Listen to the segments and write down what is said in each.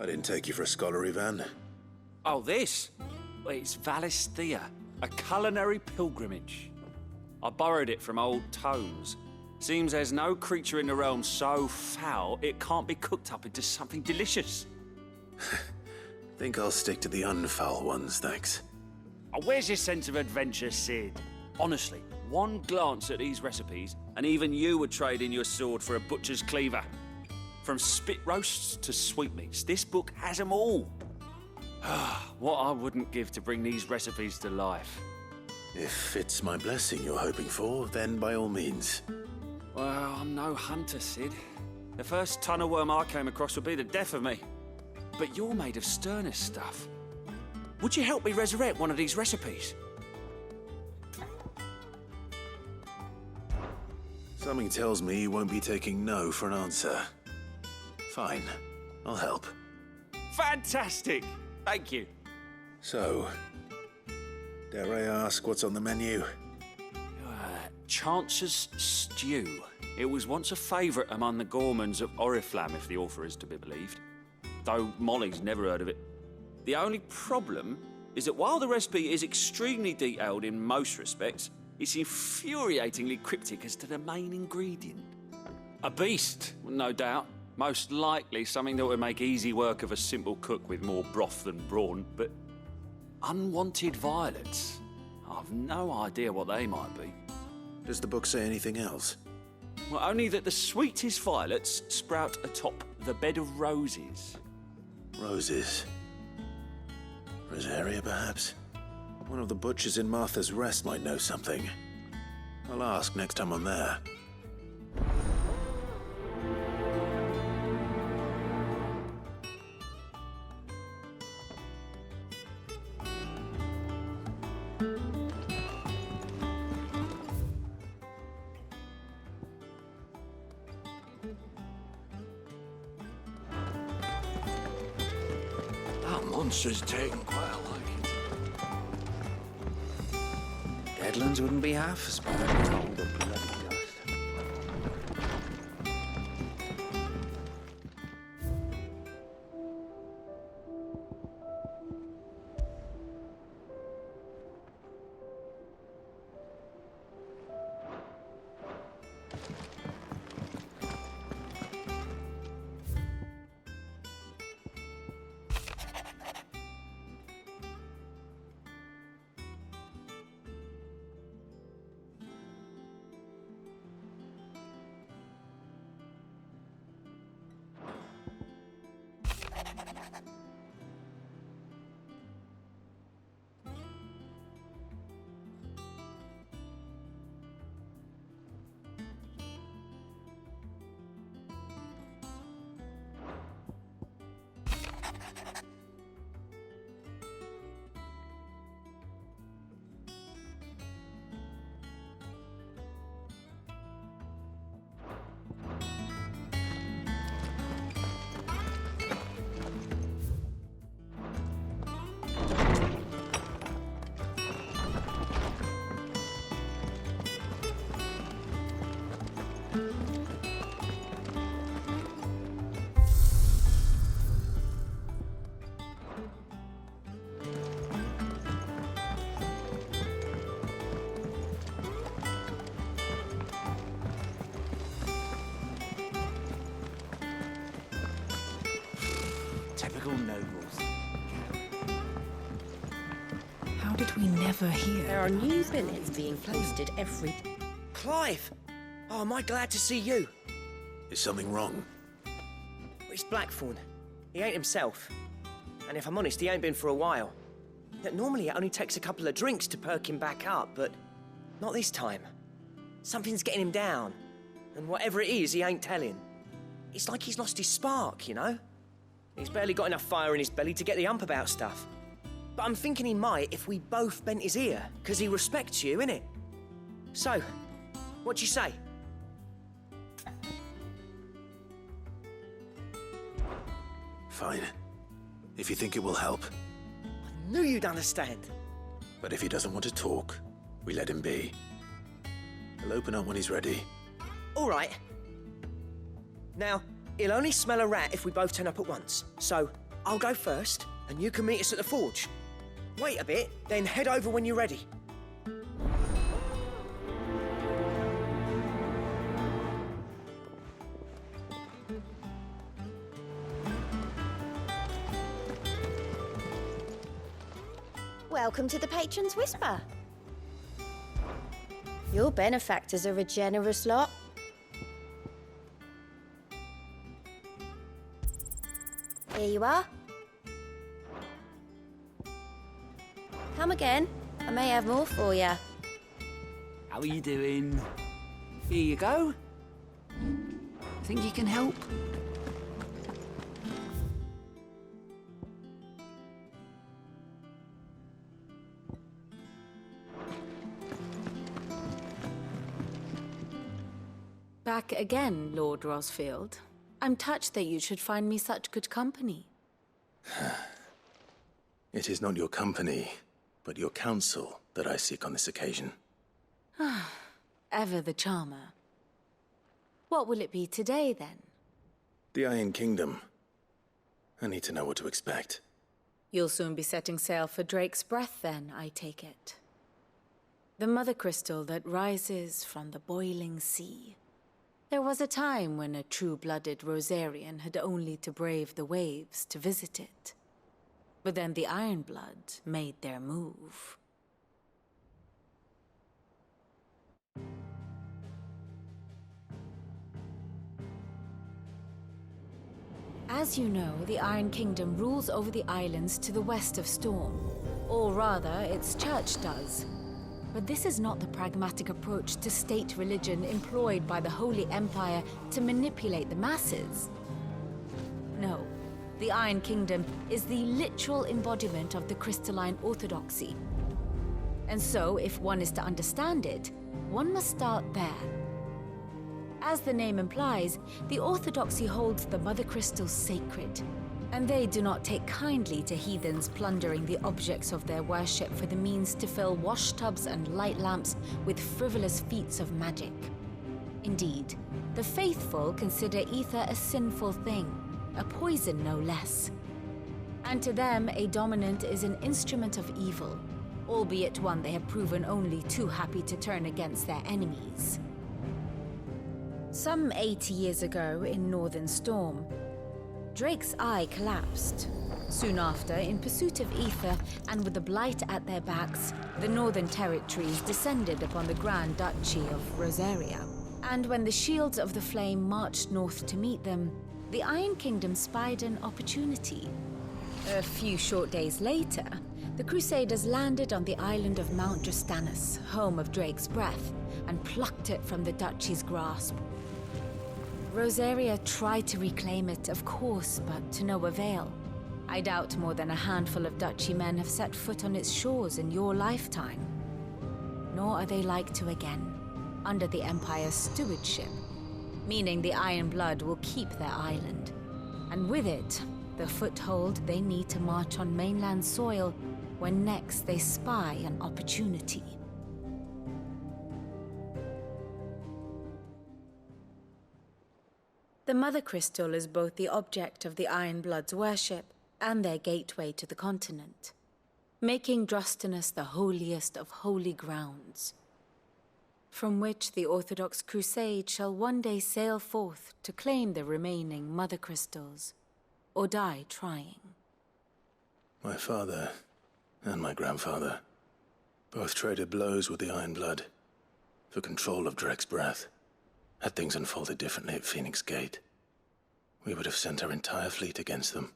I didn't take you for a scholar, Ivan. Oh, this? Well, it's Valisthea, a culinary pilgrimage. I borrowed it from old tomes. Seems there's no creature in the realm so foul it can't be cooked up into something delicious. Think I'll stick to the unfoul ones, thanks. Oh, where's your sense of adventure, Sid? Honestly, one glance at these recipes, and even you would trade in your sword for a butcher's cleaver. From spit roasts to sweetmeats, this book has them all. What I wouldn't give to bring these recipes to life. If it's my blessing you're hoping for, then by all means. Well, I'm no hunter, Sid. The first tunnel worm I came across would be the death of me. But you're made of sterner stuff. Would you help me resurrect one of these recipes? Something tells me you won't be taking no for an answer. Fine, I'll help. Fantastic! Thank you. So, dare I ask what's on the menu? Chance's Stew. It was once a favourite among the gourmands of Oriflamme, if the author is to be believed. Though Molly's never heard of it. The only problem is that while the recipe is extremely detailed in most respects, it's infuriatingly cryptic as to the main ingredient. A beast, no doubt. Most likely something that would make easy work of a simple cook with more broth than brawn, but unwanted violets. I've no idea what they might be. Does the book say anything else? Well, only that the sweetest violets sprout atop the bed of roses. Roses. Rosaria, perhaps? One of the butchers in Martha's Rest might know something. I'll ask next time I'm there. Monster's taken quite a liking. Deadlands wouldn't be half as bad as all the bloody dust. Nobles. How did we never hear? There are new billets being posted every... Clive! Oh, am I glad to see you? Is something wrong? It's Blackthorn. He ain't himself. And if I'm honest, he ain't been for a while. Normally it only takes a couple of drinks to perk him back up, but not this time. Something's getting him down. And whatever it is, he ain't telling. It's like he's lost his spark, you know? He's barely got enough fire in his belly to get the ump about stuff. But I'm thinking he might if we both bent his ear, because he respects you, innit? So, what you say? Fine. If you think it will help. I knew you'd understand. But if he doesn't want to talk, we let him be. He'll open up when he's ready. All right. Now, he'll only smell a rat if we both turn up at once. So, I'll go first, and you can meet us at the forge. Wait a bit, then head over when you're ready. Welcome to the Patron's Whisper. Your benefactors are a generous lot. Here you are. Come again. I may have more for you. How are you doing? Here you go. Think you can help? Back again, Lord Rosfield. I'm touched that you should find me such good company. It is not your company, but your counsel that I seek on this occasion. Ever the charmer. What will it be today, then? The Iron Kingdom. I need to know what to expect. You'll soon be setting sail for Drake's Breath, then, I take it. The Mothercrystal that rises from the boiling sea. There was a time when a true-blooded Rosarian had only to brave the waves to visit it. But then the Ironblood made their move. As you know, the Iron Kingdom rules over the islands to the west of Storm. Or rather, its church does. But this is not the pragmatic approach to state religion employed by the Holy Empire to manipulate the masses. No, the Iron Kingdom is the literal embodiment of the crystalline orthodoxy. And so, if one is to understand it, one must start there. As the name implies, the orthodoxy holds the Mothercrystals sacred, and they do not take kindly to heathens plundering the objects of their worship for the means to fill washtubs and light lamps with frivolous feats of magic. Indeed, the faithful consider ether a sinful thing, a poison no less. And to them, a dominant is an instrument of evil, albeit one they have proven only too happy to turn against their enemies. Some 80 years ago in Northern Storm, Drake's eye collapsed. Soon after, in pursuit of ether and with the Blight at their backs, the Northern Territories descended upon the Grand Duchy of Rosaria. And when the Shields of the Flame marched north to meet them, the Iron Kingdom spied an opportunity. A few short days later, the Crusaders landed on the island of Mount Justanus, home of Drake's Breath, and plucked it from the Duchy's grasp. Rosaria tried to reclaim it, of course, but to no avail. I doubt more than a handful of Duchy men have set foot on its shores in your lifetime. Nor are they like to again, under the Empire's stewardship, meaning the Iron Blood will keep their island. And with it, the foothold they need to march on mainland soil when next they spy an opportunity. The Mothercrystal is both the object of the Iron Blood's worship and their gateway to the continent, making Drustanus the holiest of holy grounds, from which the Orthodox Crusade shall one day sail forth to claim the remaining Mothercrystals, or die trying. My father and my grandfather both traded blows with the Iron Blood for control of Drake's Breath. Had things unfolded differently at Phoenix Gate, we would have sent our entire fleet against them.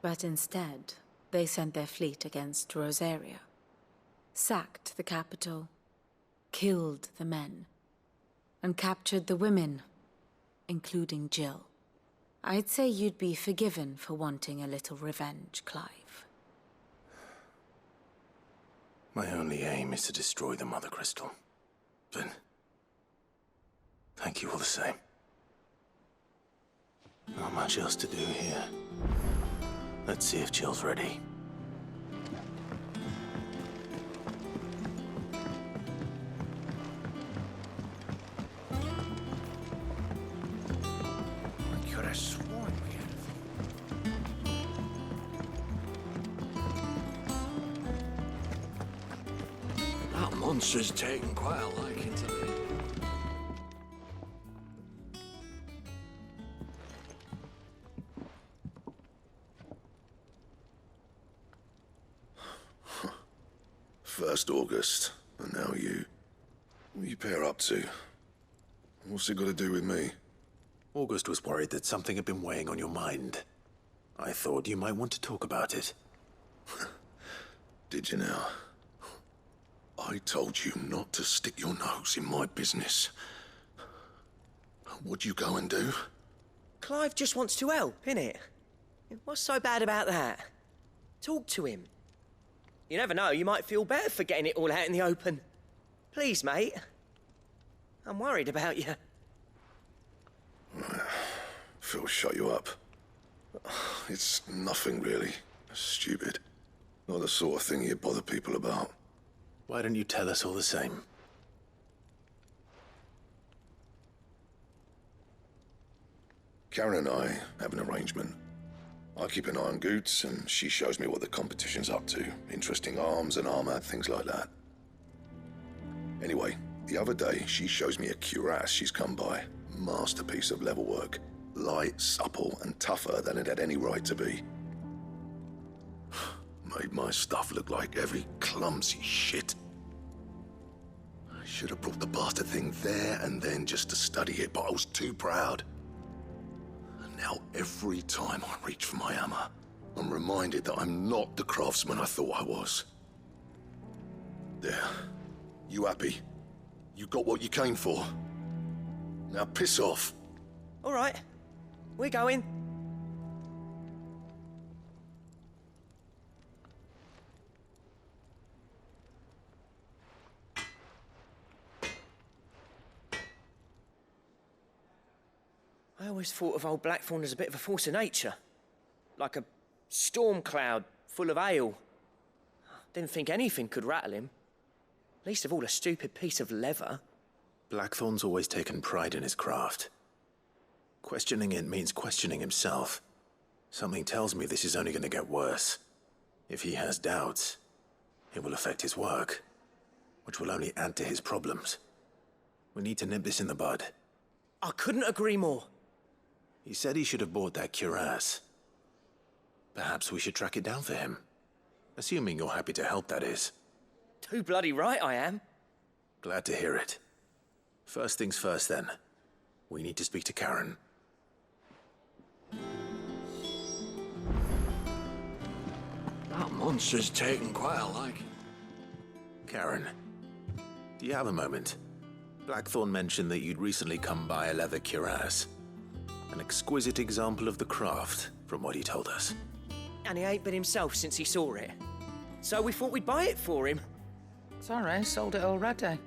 But instead, they sent their fleet against Rosaria, sacked the capital, killed the men, and captured the women, including Jill. I'd say you'd be forgiven for wanting a little revenge, Clive. My only aim is to destroy the Mothercrystal. But thank you all the same. Not much else to do here. Let's see if Jill's ready. I could have sworn we had monster's taken quite a liking to me. First August, and now you. What are you pair up to? What's it got to do with me? August was worried that something had been weighing on your mind. I thought you might want to talk about it. Did you now? I told you not to stick your nose in my business. What'd you go and do? Clive just wants to help, innit? What's so bad about that? Talk to him. You never know, you might feel better for getting it all out in the open. Please, mate. I'm worried about you. Phil shut you up. It's nothing really. Stupid. Not the sort of thing you bother people about. Why don't you tell us all the same? Karen and I have an arrangement. I keep an eye on Goots, and she shows me what the competition's up to. Interesting arms and armor, things like that. Anyway, the other day, she shows me a cuirass she's come by. Masterpiece of level work. Light, supple, and tougher than it had any right to be. Made my stuff look like heavy, clumsy shit. I should have brought the bastard thing there and then just to study it, but I was too proud. And now every time I reach for my hammer, I'm reminded that I'm not the craftsman I thought I was. There. You happy? You got what you came for. Now piss off. All right, we're going. I always thought of old Blackthorn as a bit of a force of nature. Like a storm cloud full of ale. Didn't think anything could rattle him. Least of all a stupid piece of leather. Blackthorn's always taken pride in his craft. Questioning it means questioning himself. Something tells me this is only going to get worse. If he has doubts, it will affect his work, which will only add to his problems. We need to nip this in the bud. I couldn't agree more. He said he should have bought that cuirass. Perhaps we should track it down for him. Assuming you're happy to help, that is. Too bloody right I am. Glad to hear it. First things first, then. We need to speak to Karen. That monster's taken quite a liking. Karen, do you have a moment? Blackthorn mentioned that you'd recently come by a leather cuirass. An exquisite example of the craft, from what he told us. And he ain't been himself since he saw it. So we thought we'd buy it for him. Sorry, sold it already.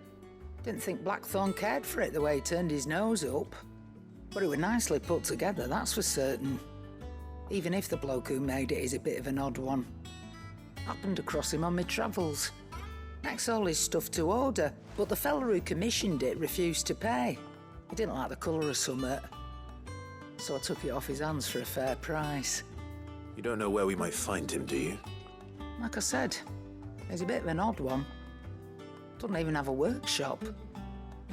Didn't think Blackthorn cared for it the way he turned his nose up. But it was nicely put together, that's for certain. Even if the bloke who made it is a bit of an odd one. Happened across him on my travels. Next all his stuff to order, but the fella who commissioned it refused to pay. He didn't like the colour of summit. So I took it off his hands for a fair price. You don't know where we might find him, do you? Like I said, he's a bit of an odd one. Doesn't even have a workshop.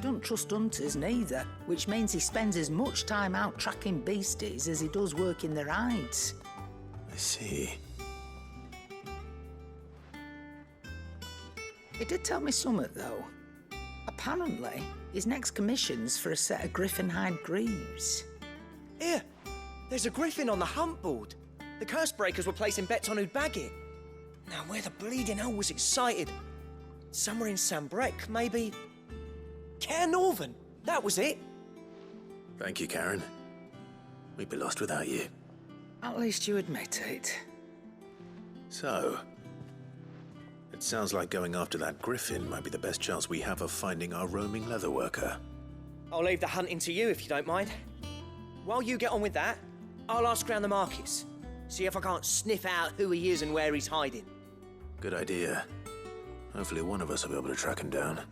Don't trust hunters neither, which means he spends as much time out tracking beasties as he does working their hides. I see. He did tell me something, though. Apparently, his next commission's for a set of griffin hide greaves. Here, there's a griffin on the hunt board. The curse breakers were placing bets on who'd bag it. Now, where the bleeding hell was it sighted? Somewhere in Sambrec, maybe. Care Northern, that was it. Thank you, Karen. We'd be lost without you. At least you admit it. So, it sounds like going after that griffin might be the best chance we have of finding our roaming leatherworker. I'll leave the hunting to you if you don't mind. While you get on with that, I'll ask around the markets. See if I can't sniff out who he is and where he's hiding. Good idea. Hopefully one of us will be able to track him down.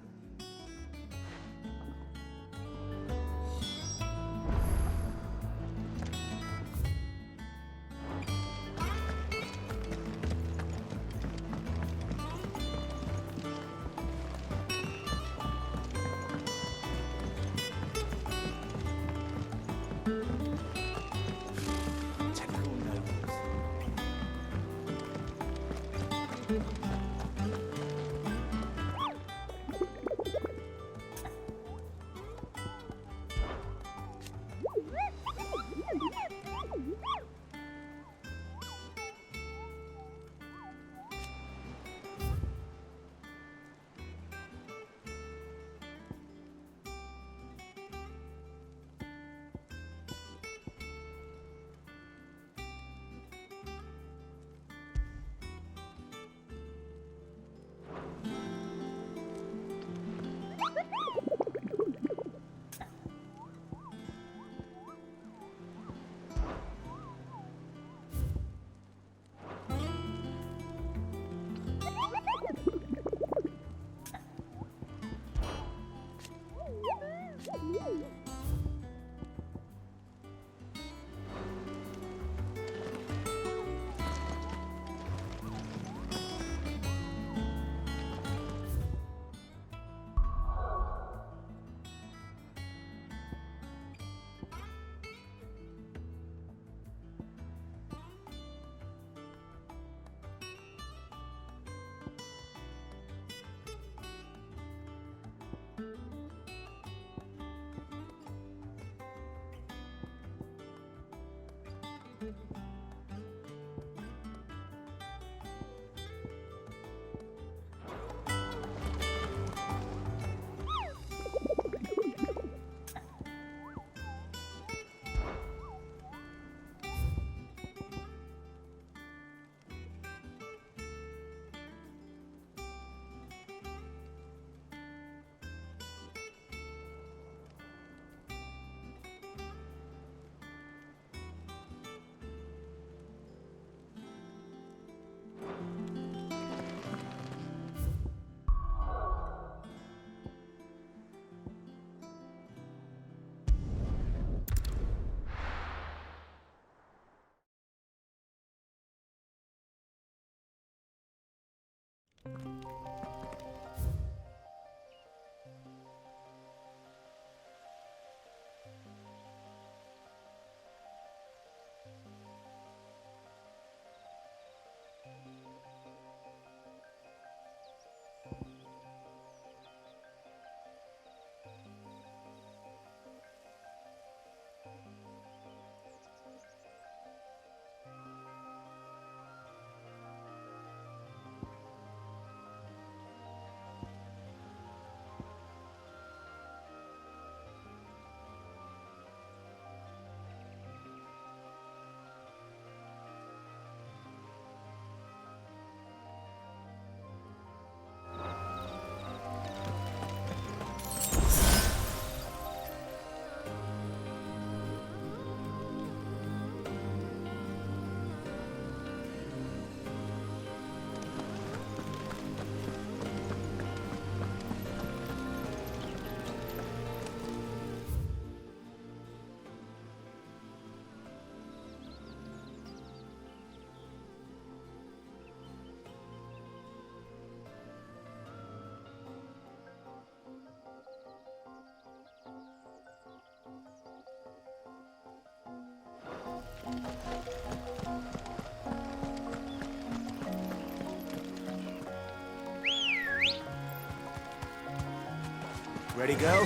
Ready, go?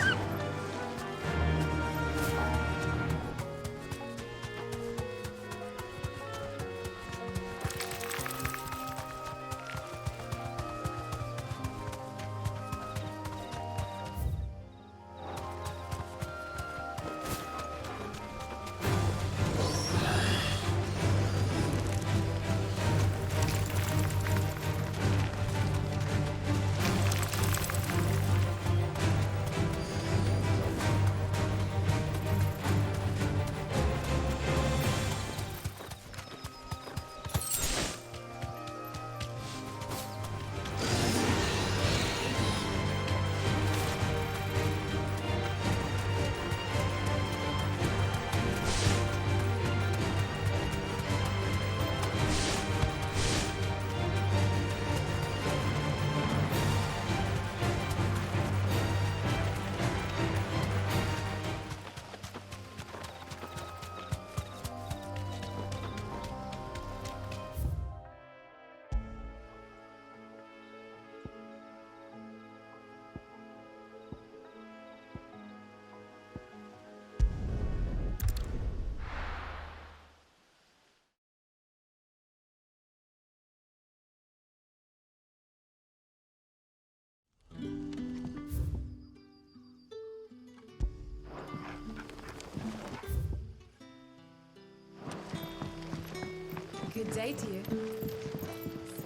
Good day to you.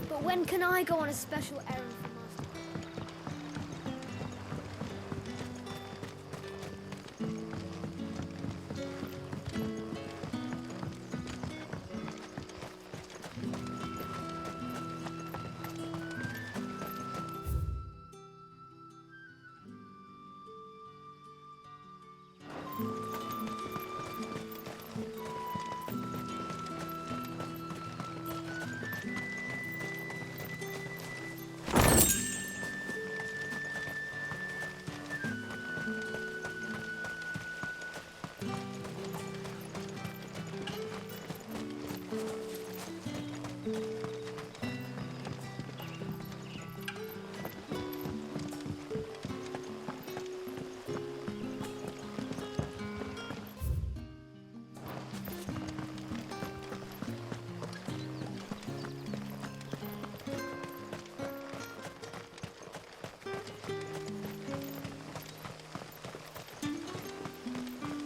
But when can I go on a special errand for Master?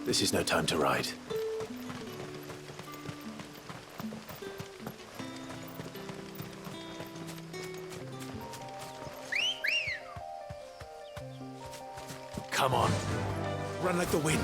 This is no time to ride. Come on. Run like the wind.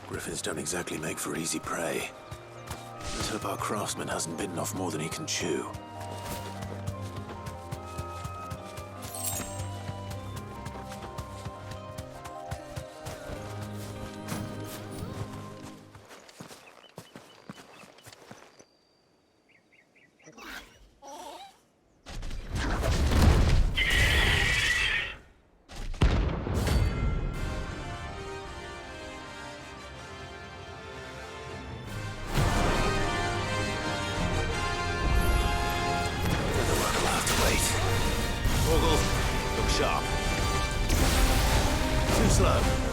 Griffins don't exactly make for easy prey. Let's hope our craftsman hasn't bitten off more than he can chew. Morgul. Look sharp. Too slow.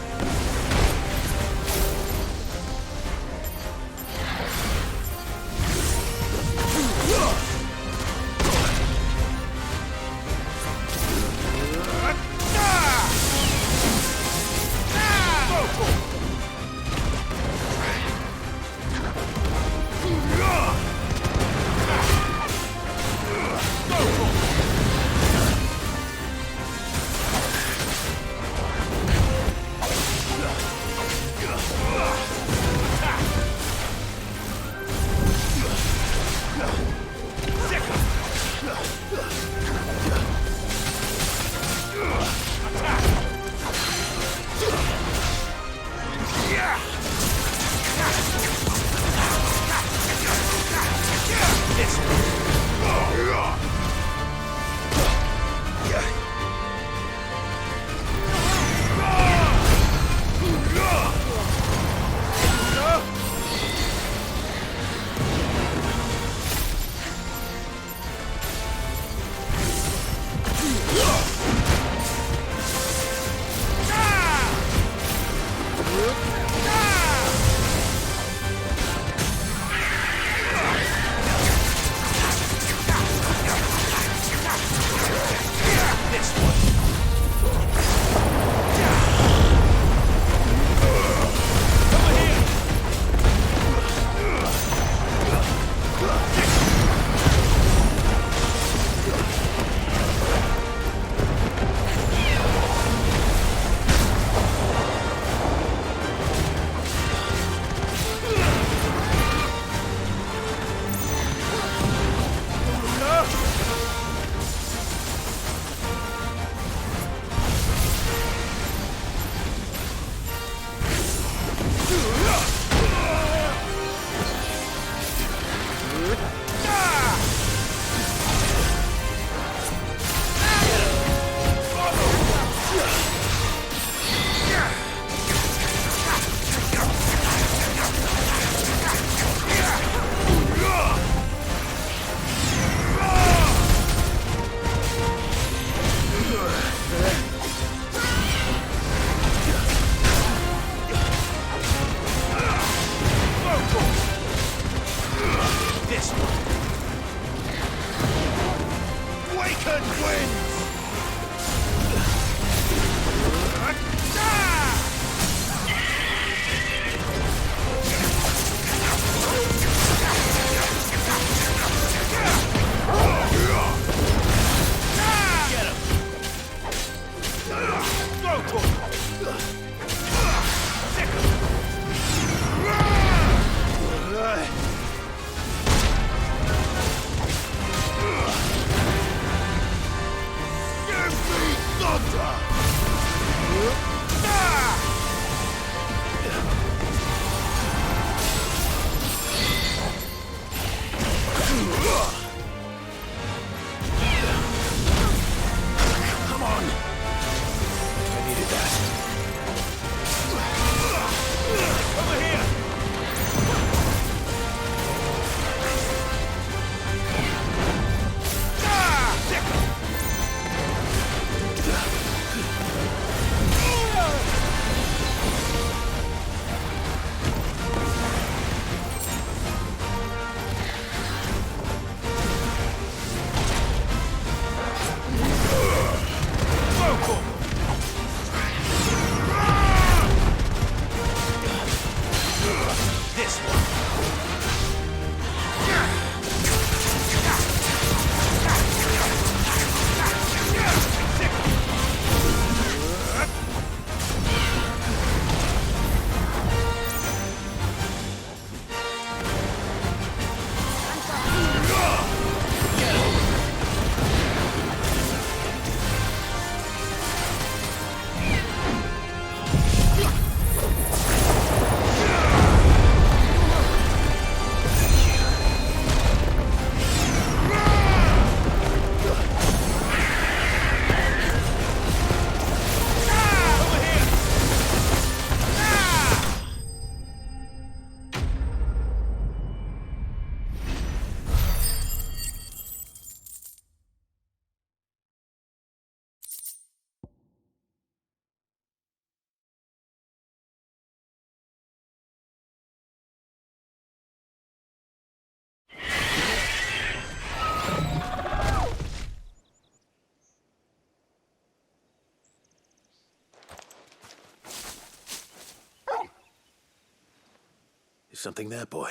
Something there, boy?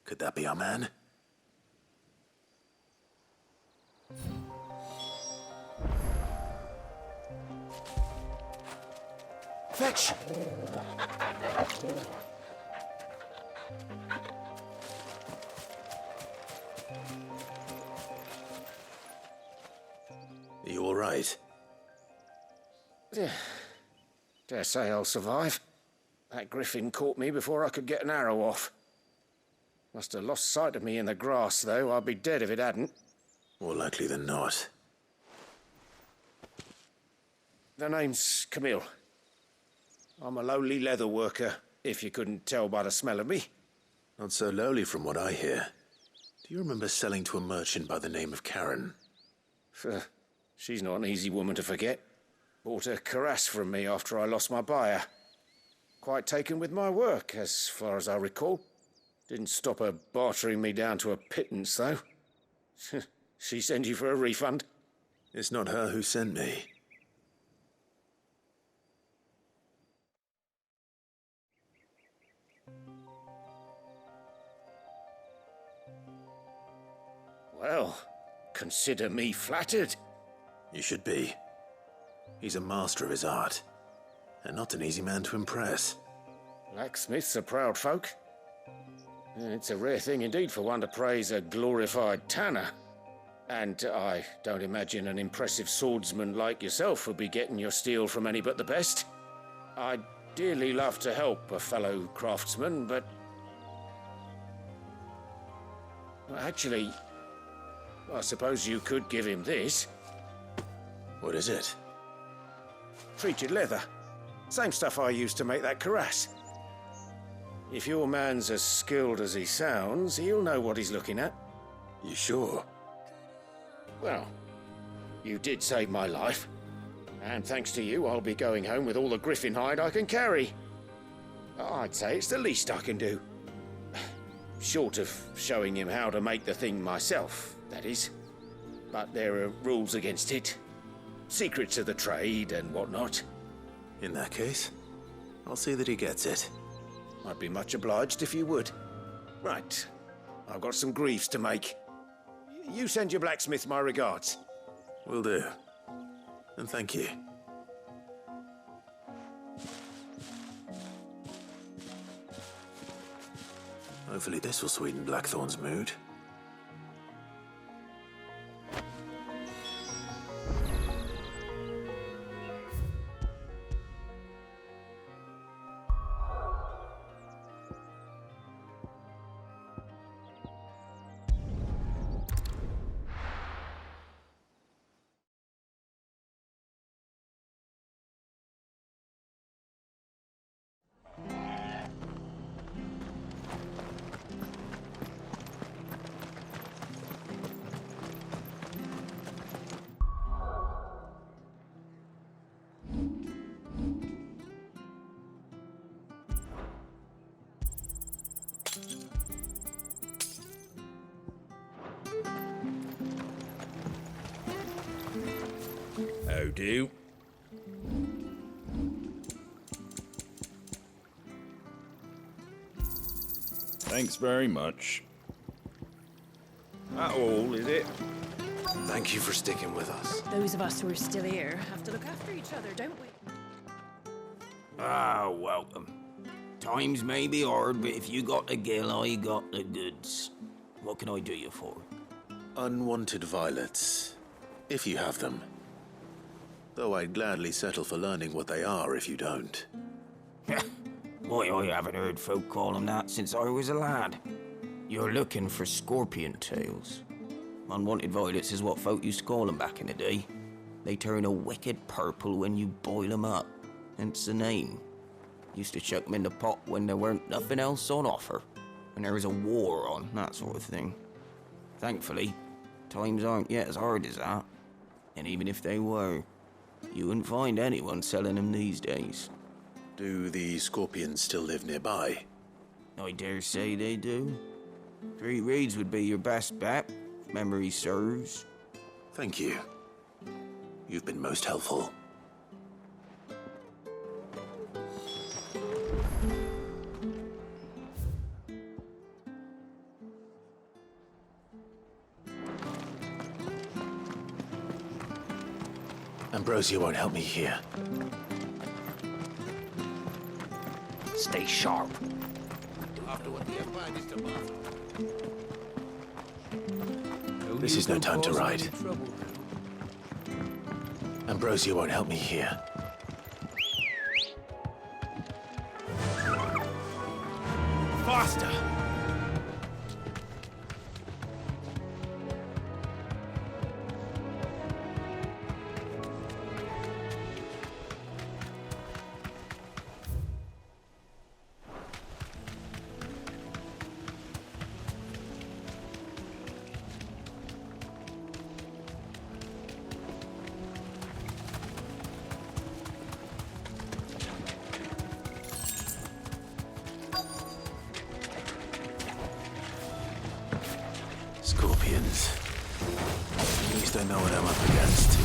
Could that be our man? Fetch! Are you all right? Dare say I'll survive. That griffin caught me before I could get an arrow off. Must have lost sight of me in the grass, though. I'd be dead if it hadn't. More likely than not. The name's Camille. I'm a lowly leather worker, if you couldn't tell by the smell of me. Not so lowly from what I hear. Do you remember selling to a merchant by the name of Karen? She's not an easy woman to forget. Bought a cuirass from me after I lost my buyer. Quite taken with my work, as far as I recall. Didn't stop her bartering me down to a pittance, though. She send you for a refund? It's not her who sent me. Well, consider me flattered. You should be. He's a master of his art, and not an easy man to impress. Blacksmiths are proud folk. It's a rare thing indeed for one to praise a glorified tanner. And I don't imagine an impressive swordsman like yourself would be getting your steel from any but the best. I'd dearly love to help a fellow craftsman, but... Well, actually, I suppose you could give him this. What is it? Treated leather. Same stuff I used to make that cuirass. If your man's as skilled as he sounds, he'll know what he's looking at. You sure? Well, you did save my life. And thanks to you, I'll be going home with all the griffin hide I can carry. I'd say it's the least I can do. Short of showing him how to make the thing myself, that is. But there are rules against it. Secrets of the trade and whatnot. In that case, I'll see that he gets it. I'd be much obliged if you would. Right. I've got some greaves to make. You send your blacksmith my regards. Will do. And thank you. Hopefully this will sweeten Blackthorn's mood. How do? Thanks very much. That all, is it? Thank you for sticking with us. Those of us who are still here have to look after each other, don't we? Ah, welcome. Times may be hard, but if you got the gill, I got the goods. What can I do you for? Unwanted violets, if you have them. Though I'd gladly settle for learning what they are if you don't. Why, I haven't heard folk call them that since I was a lad. You're looking for scorpion tails. Unwanted violets is what folk used to call them back in the day. They turn a wicked purple when you boil them up. Hence the name. Used to chuck them in the pot when there weren't nothing else on offer. When there was a war on, that sort of thing. Thankfully, times aren't yet as hard as that. And even if they were, you wouldn't find anyone selling them these days. Do the scorpions still live nearby? I dare say they do. 3 reeds would be your best bet, if memory serves. Thank you. You've been most helpful. Ambrosia won't help me here. Stay sharp. This is no time to ride. Ambrosia won't help me here. Faster! Scorpions. At least I know what I'm up against.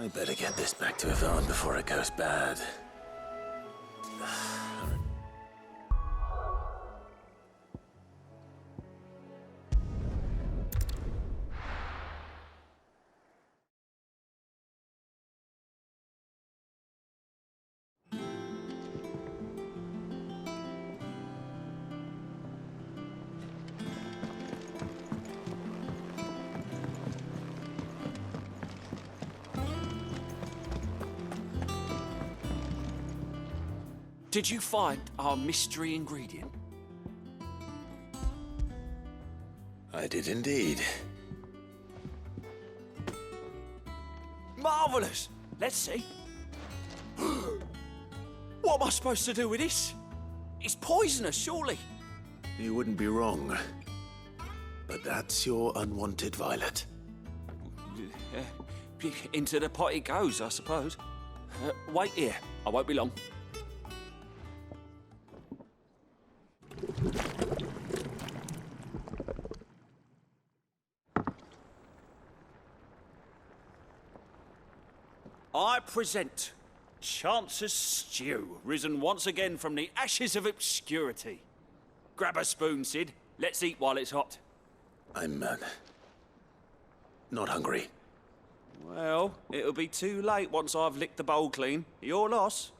I better get this back to Yvonne before it goes bad. Did you find our mystery ingredient? I did indeed. Marvellous! Let's see. What am I supposed to do with this? It's poisonous, surely. You wouldn't be wrong. But that's your unwanted violet. Into the pot it goes, I suppose. Wait here. I won't be long. I present Chance's Stew, risen once again from the ashes of obscurity. Grab a spoon, Sid. Let's eat while it's hot. I'm, not hungry. Well, it'll be too late once I've licked the bowl clean. Your loss.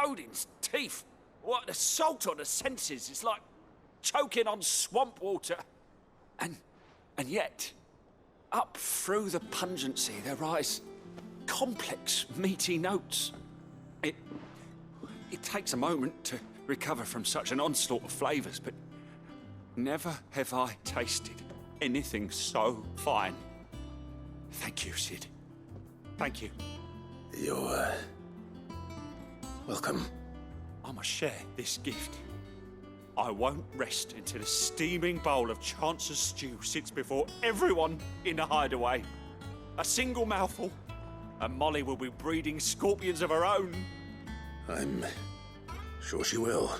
Odin's teeth. What an assault on the senses. It's like choking on swamp water. And yet, up through the pungency, there rise complex, meaty notes. It takes a moment to recover from such an onslaught of flavours, but never have I tasted anything so fine. Thank you, Sid. Thank you. You're, welcome. I must share this gift. I won't rest until a steaming bowl of Chance's stew sits before everyone in the hideaway. A single mouthful, and Molly will be breeding scorpions of her own. I'm sure she will.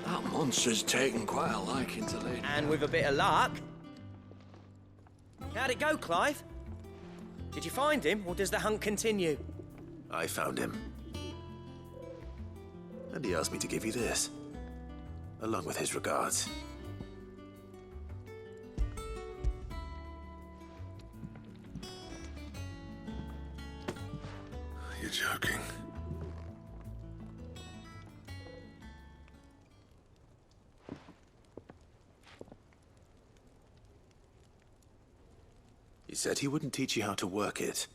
That monster's taken quite a liking to Lady. And with a bit of luck. How'd it go, Clive? Did you find him, or does the hunt continue? I found him. And he asked me to give you this, along with his regards. You're joking. He said he wouldn't teach you how to work it,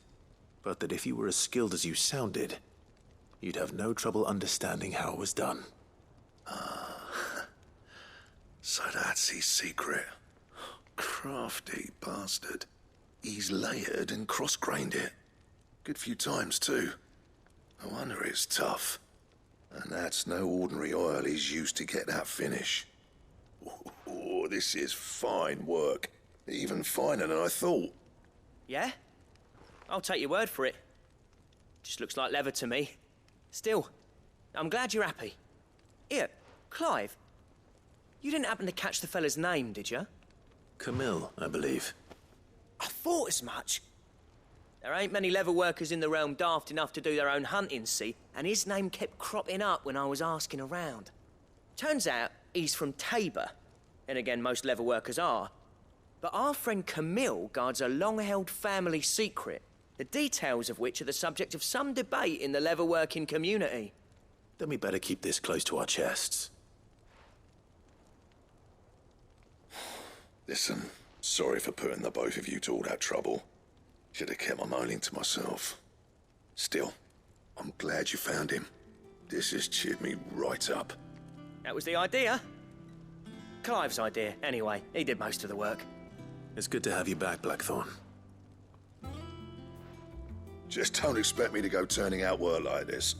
but that if you were as skilled as you sounded, you'd have no trouble understanding how it was done. So that's his secret. Crafty bastard. He's layered and cross-grained it. Good few times, too. No wonder it's tough. And that's no ordinary oil he's used to get that finish. Oh, this is fine work. Even finer than I thought. Yeah? I'll take your word for it. Just looks like leather to me. Still, I'm glad you're happy. Here, Clive, you didn't happen to catch the fella's name, did you? Camille, I believe. I thought as much. There ain't many leather workers in the realm daft enough to do their own hunting, see? And his name kept cropping up when I was asking around. Turns out he's from Tabor. And again, most leather workers are. But our friend Camille guards a long-held family secret, the details of which are the subject of some debate in the leather-working community. Then we better keep this close to our chests. Listen, sorry for putting the both of you to all that trouble. Should have kept my moaning to myself. Still, I'm glad you found him. This has cheered me right up. That was the idea. Clive's idea, anyway. He did most of the work. It's good to have you back, Blackthorn. Just don't expect me to go turning out work like this.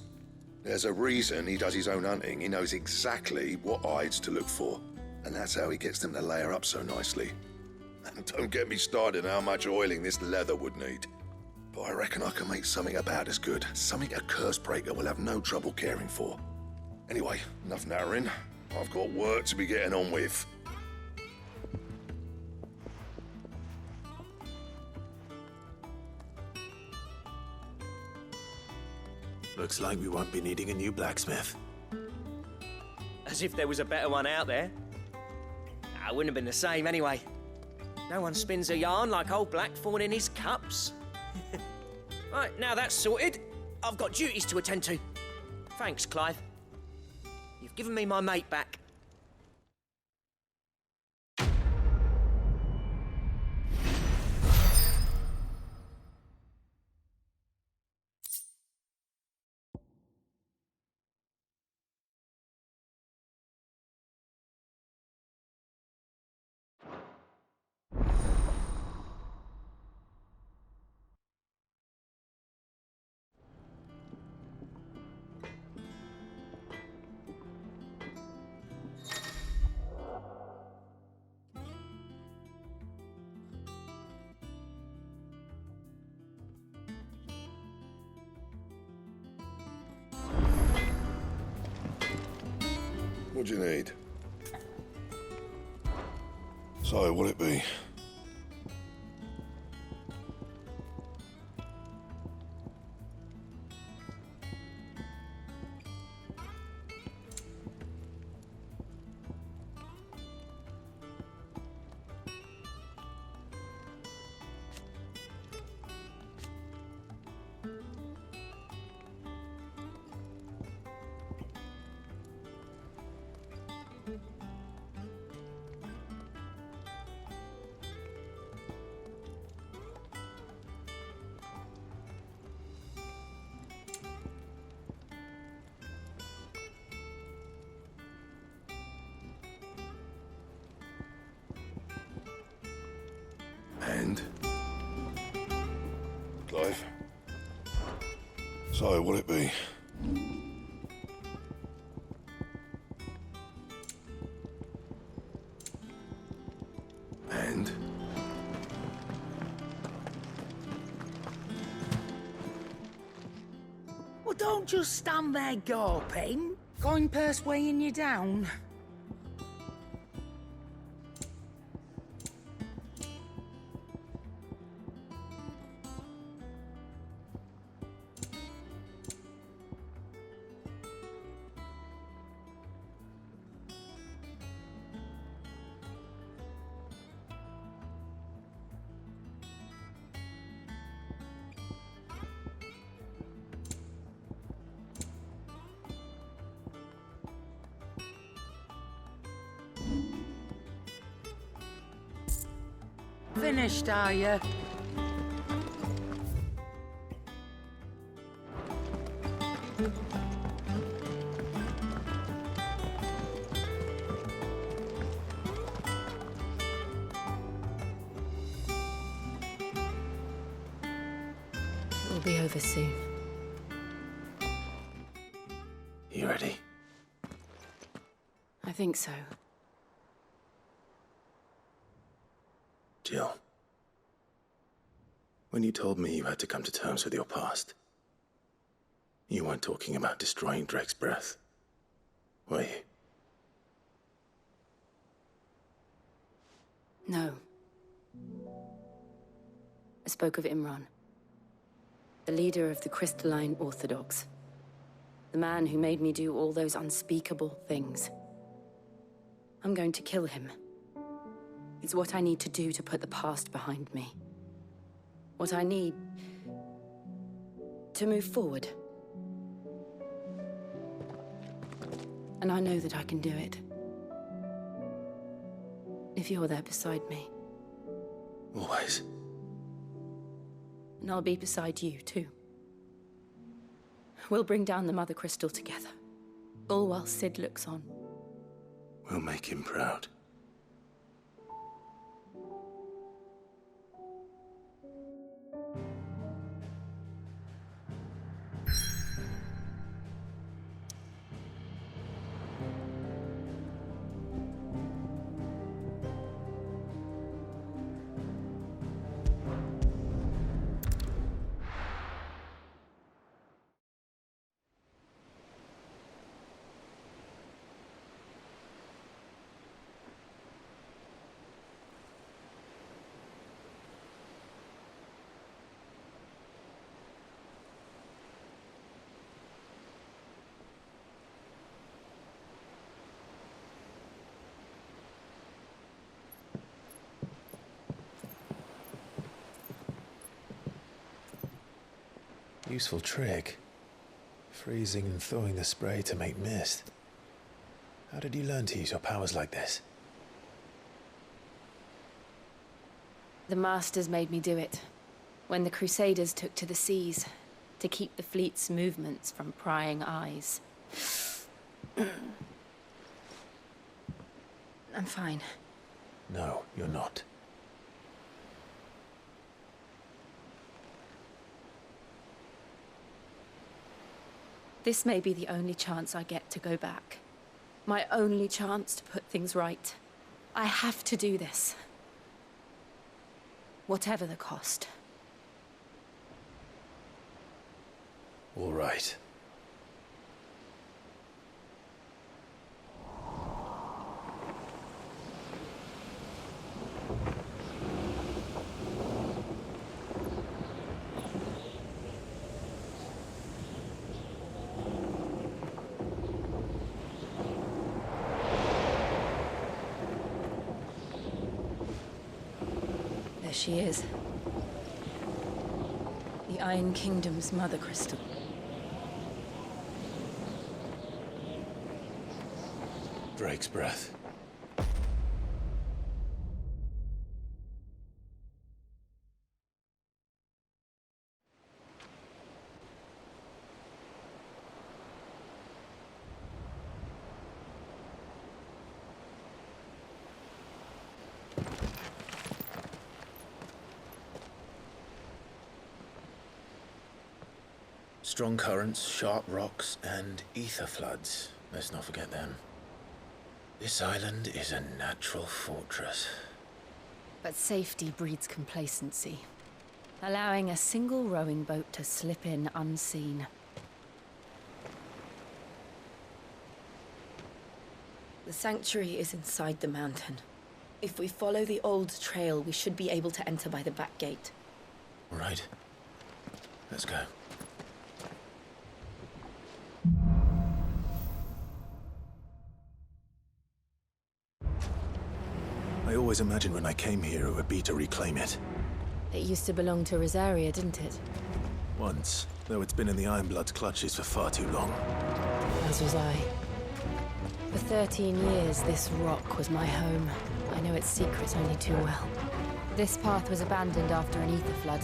There's a reason he does his own hunting. He knows exactly what hides to look for. And that's how he gets them to layer up so nicely. And don't get me started on how much oiling this leather would need. But I reckon I can make something about as good. Something a Cursebreaker will have no trouble caring for. Anyway, enough nattering. I've got work to be getting on with. Looks like we won't be needing a new blacksmith. As if there was a better one out there. It wouldn't have been the same anyway. No one spins a yarn like old Blackthorn in his cups. Right, now that's sorted, I've got duties to attend to. Thanks, Clive. You've given me my mate back. What do you need? So, what'll it be? And? Clive? So, what'll it be? And? Well, don't just stand there gawping. Coin purse weighing you down. Finished, are you? It'll be over soon. You ready? I think so. Jill. When you told me you had to come to terms with your past, you weren't talking about destroying Drake's breath, were you? No. I spoke of Imran, the leader of the crystalline Orthodox. The man who made me do all those unspeakable things. I'm going to kill him. It's what I need to do to put the past behind me. What I need to move forward. And I know that I can do it. If you're there beside me. Always. And I'll be beside you, too. We'll bring down the Mothercrystal together. All while Sid looks on. We'll make him proud. Useful trick. Freezing and thawing the spray to make mist. How did you learn to use your powers like this? The Masters made me do it. When the Crusaders took to the seas, to keep the fleet's movements from prying eyes. I'm fine. No, you're not. This may be the only chance I get to go back. My only chance to put things right. I have to do this. Whatever the cost. All right. There she is. The Iron Kingdom's Mothercrystal. Drake's breath. Strong currents, sharp rocks, and ether floods. Let's not forget them. This island is a natural fortress. But safety breeds complacency, allowing a single rowing boat to slip in unseen. The sanctuary is inside the mountain. If we follow the old trail, we should be able to enter by the back gate. All right. Let's go. I always imagined when I came here it would be to reclaim it. It used to belong to Rosaria, didn't it? Once, though it's been in the Ironblood's clutches for far too long. As was I. For 13 years, this rock was my home. I know its secrets only too well. This path was abandoned after an ether flood.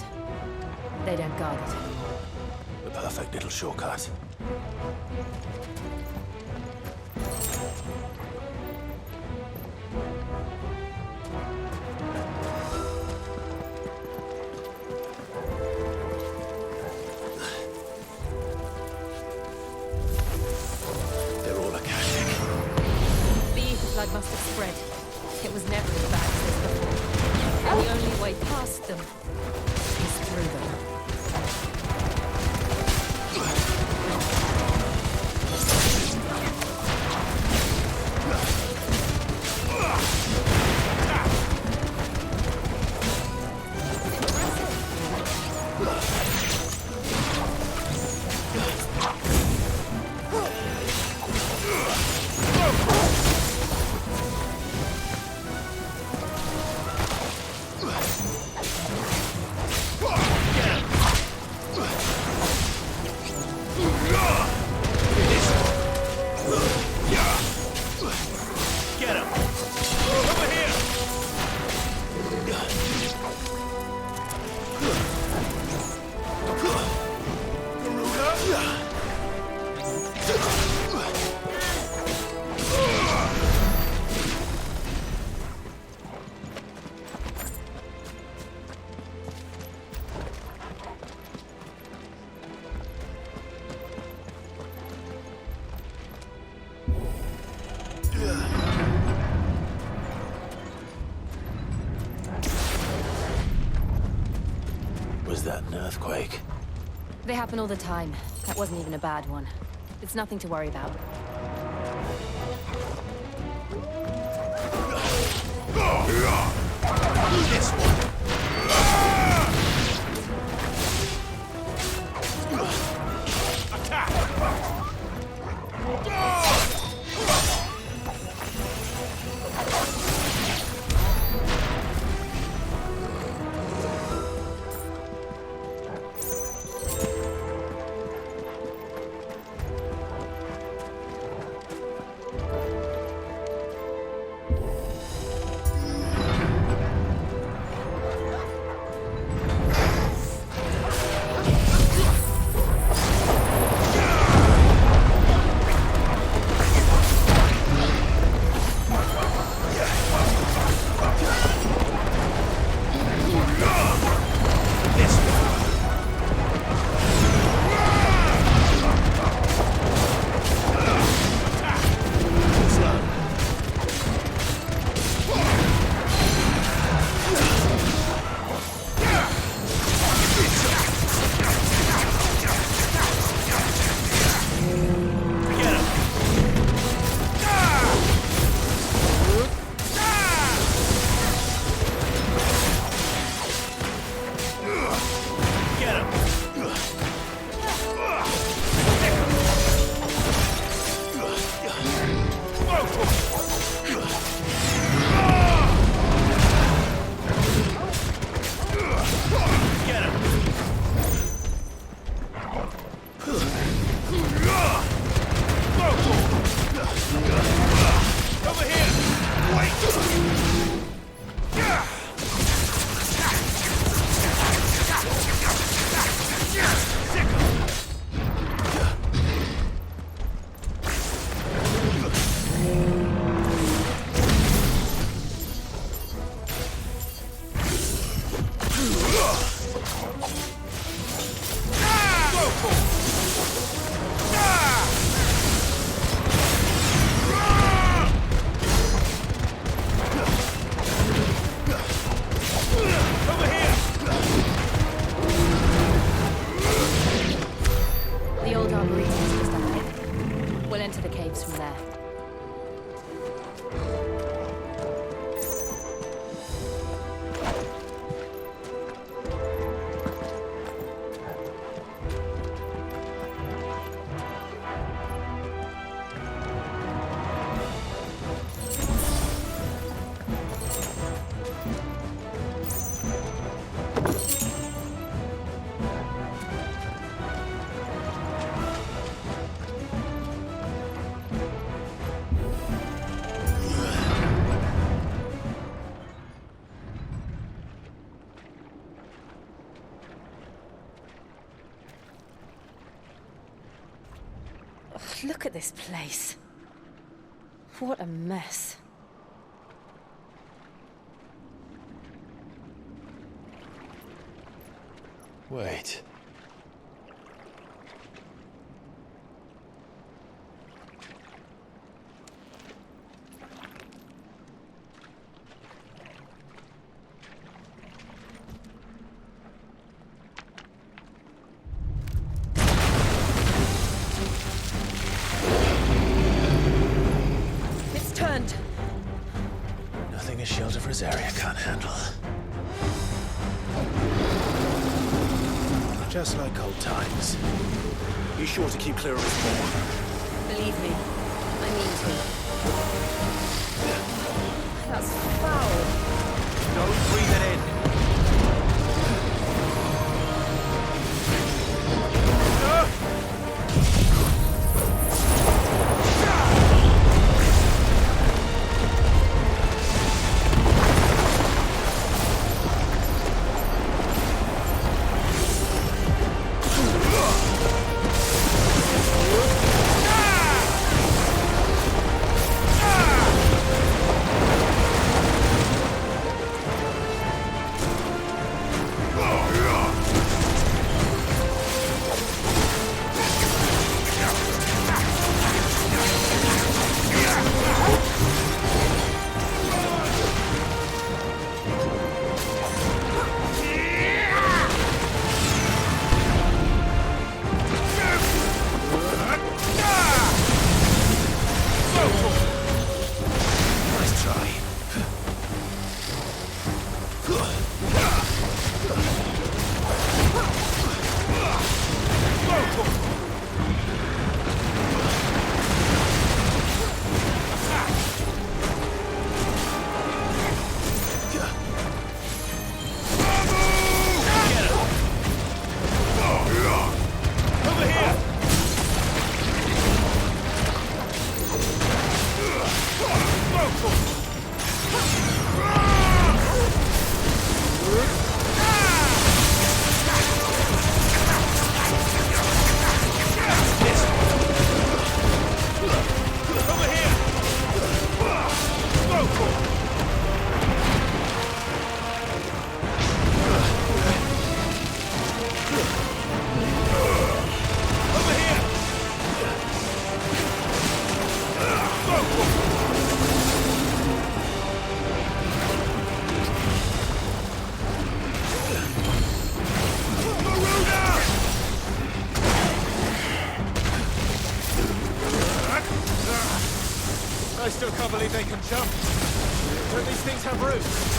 They don't guard it anymore. The perfect little shortcut. Must have spread. It was never as bad as this before. And the only way past them is through them. Was that an earthquake? They happen all the time. That wasn't even a bad one. It's nothing to worry about. This one. Look at this place. What a mess. Wait. It's turned. Nothing a Shield of Rosaria can't handle. Just like old times. Be sure to keep clear of this more. Believe me, I mean to. That's foul. Don't breathe it in. I still can't believe they can jump. Don't these things have roots?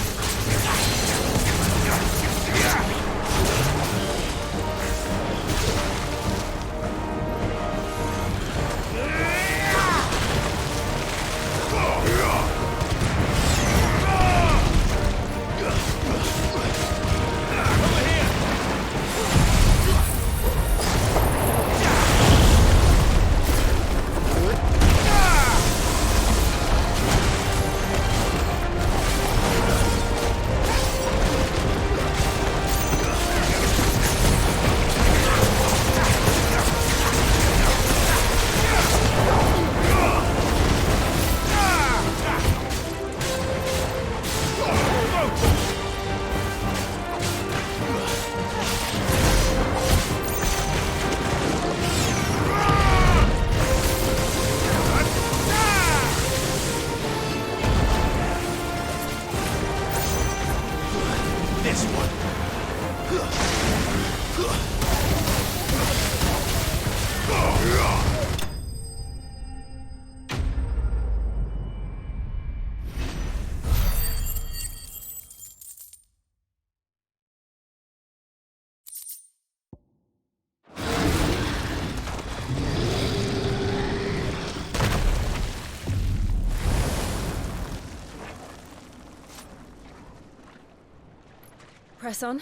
Press on.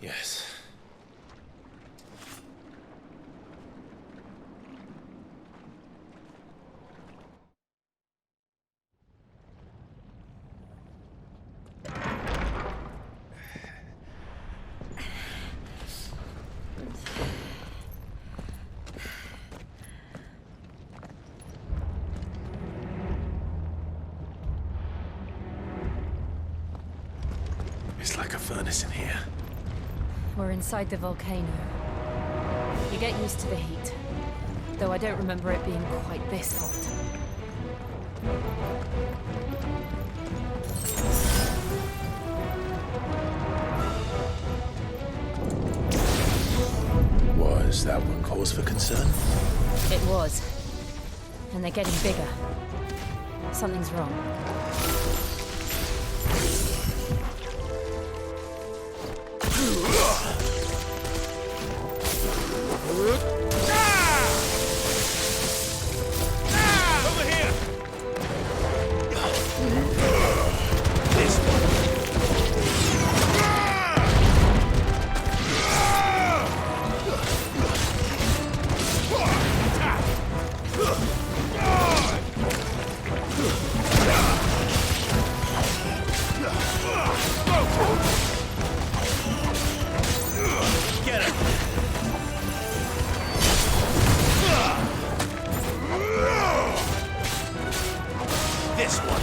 Yes. It's like a furnace in here. We're inside the volcano. You get used to the heat, though I don't remember it being quite this hot. Was that one cause for concern? It was. And they're getting bigger. Something's wrong. Over here! This one. Get him! This one.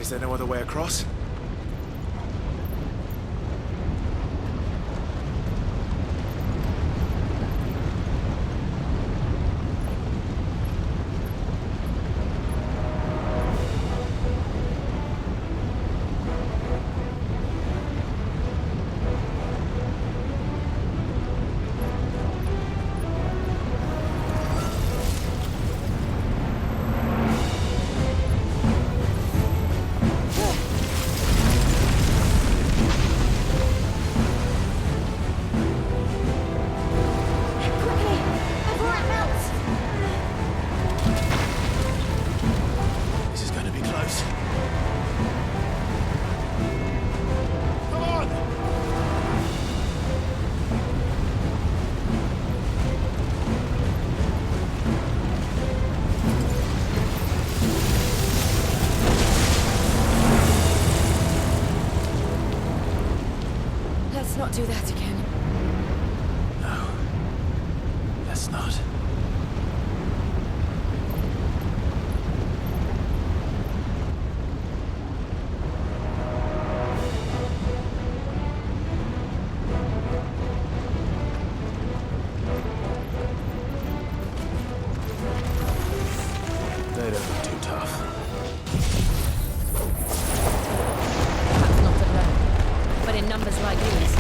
Is there no other way across? Let's not do that again. No. Let's not. They don't look too tough. Perhaps not alone, but in numbers like these.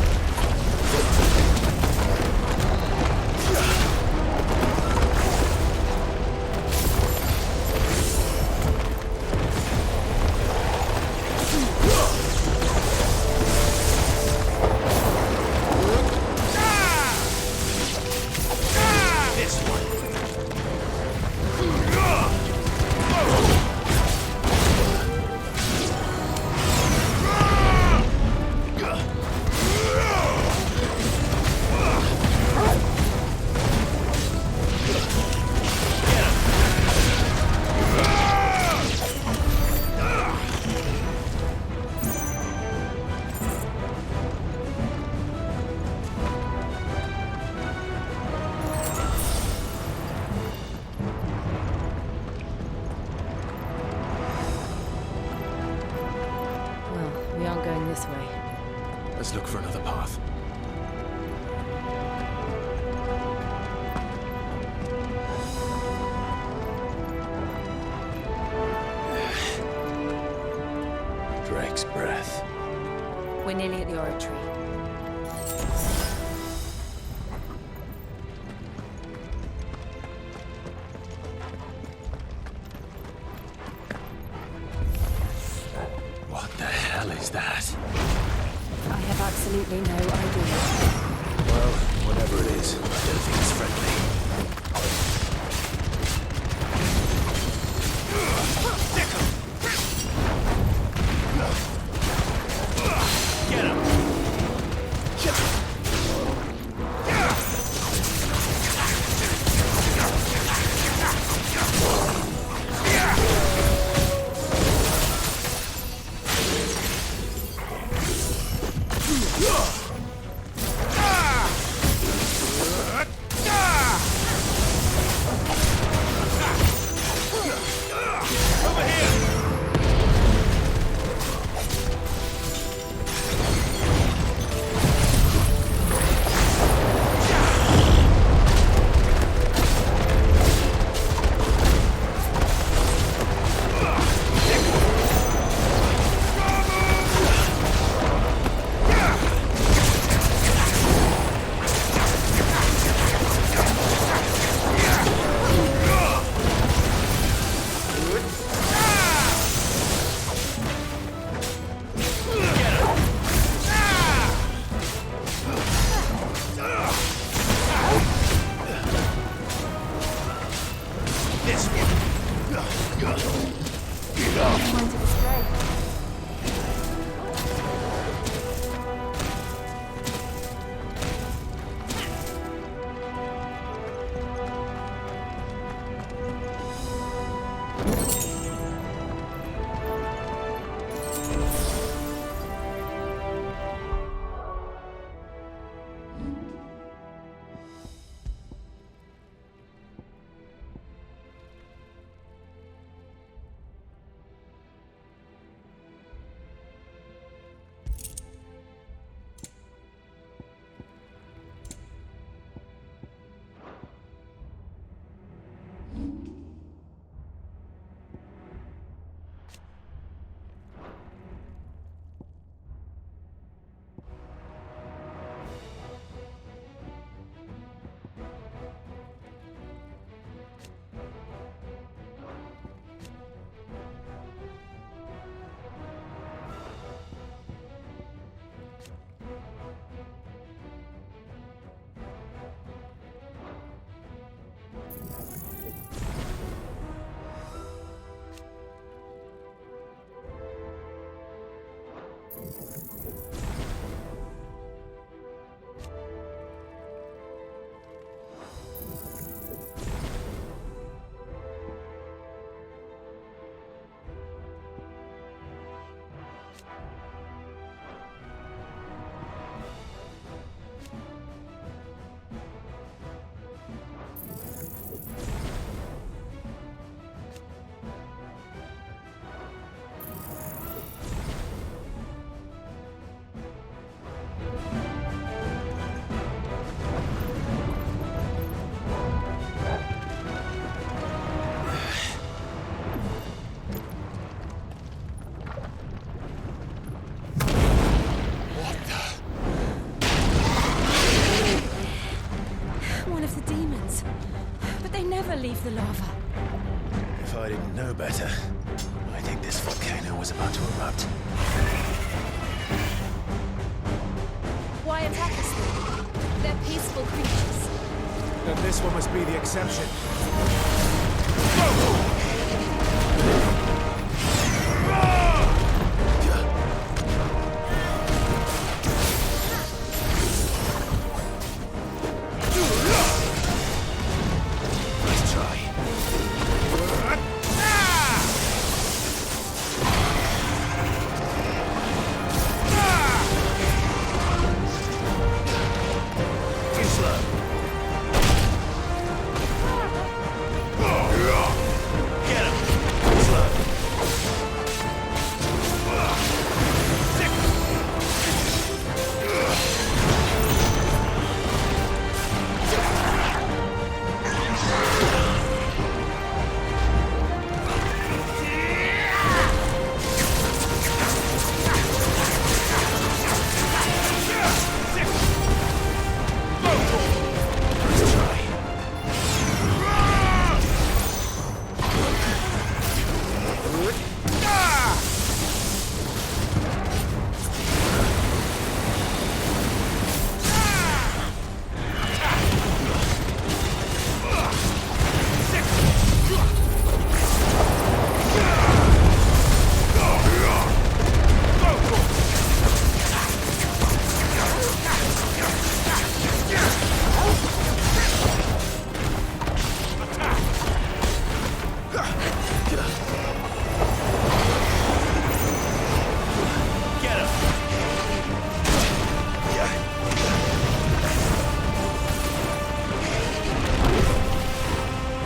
We aren't going this way. Let's look for another path. Drake's breath. We're nearly at the oratory. What the hell is that? I have absolutely no idea. Well, whatever it is, I don't think it's friendly. Get him! never leave the lava. If I didn't know better, I think this volcano was about to erupt. Why attack us then? They're peaceful creatures. Then this one must be the exception. Nice try. Too slow. Get him! Too slow. Nice try. Get him!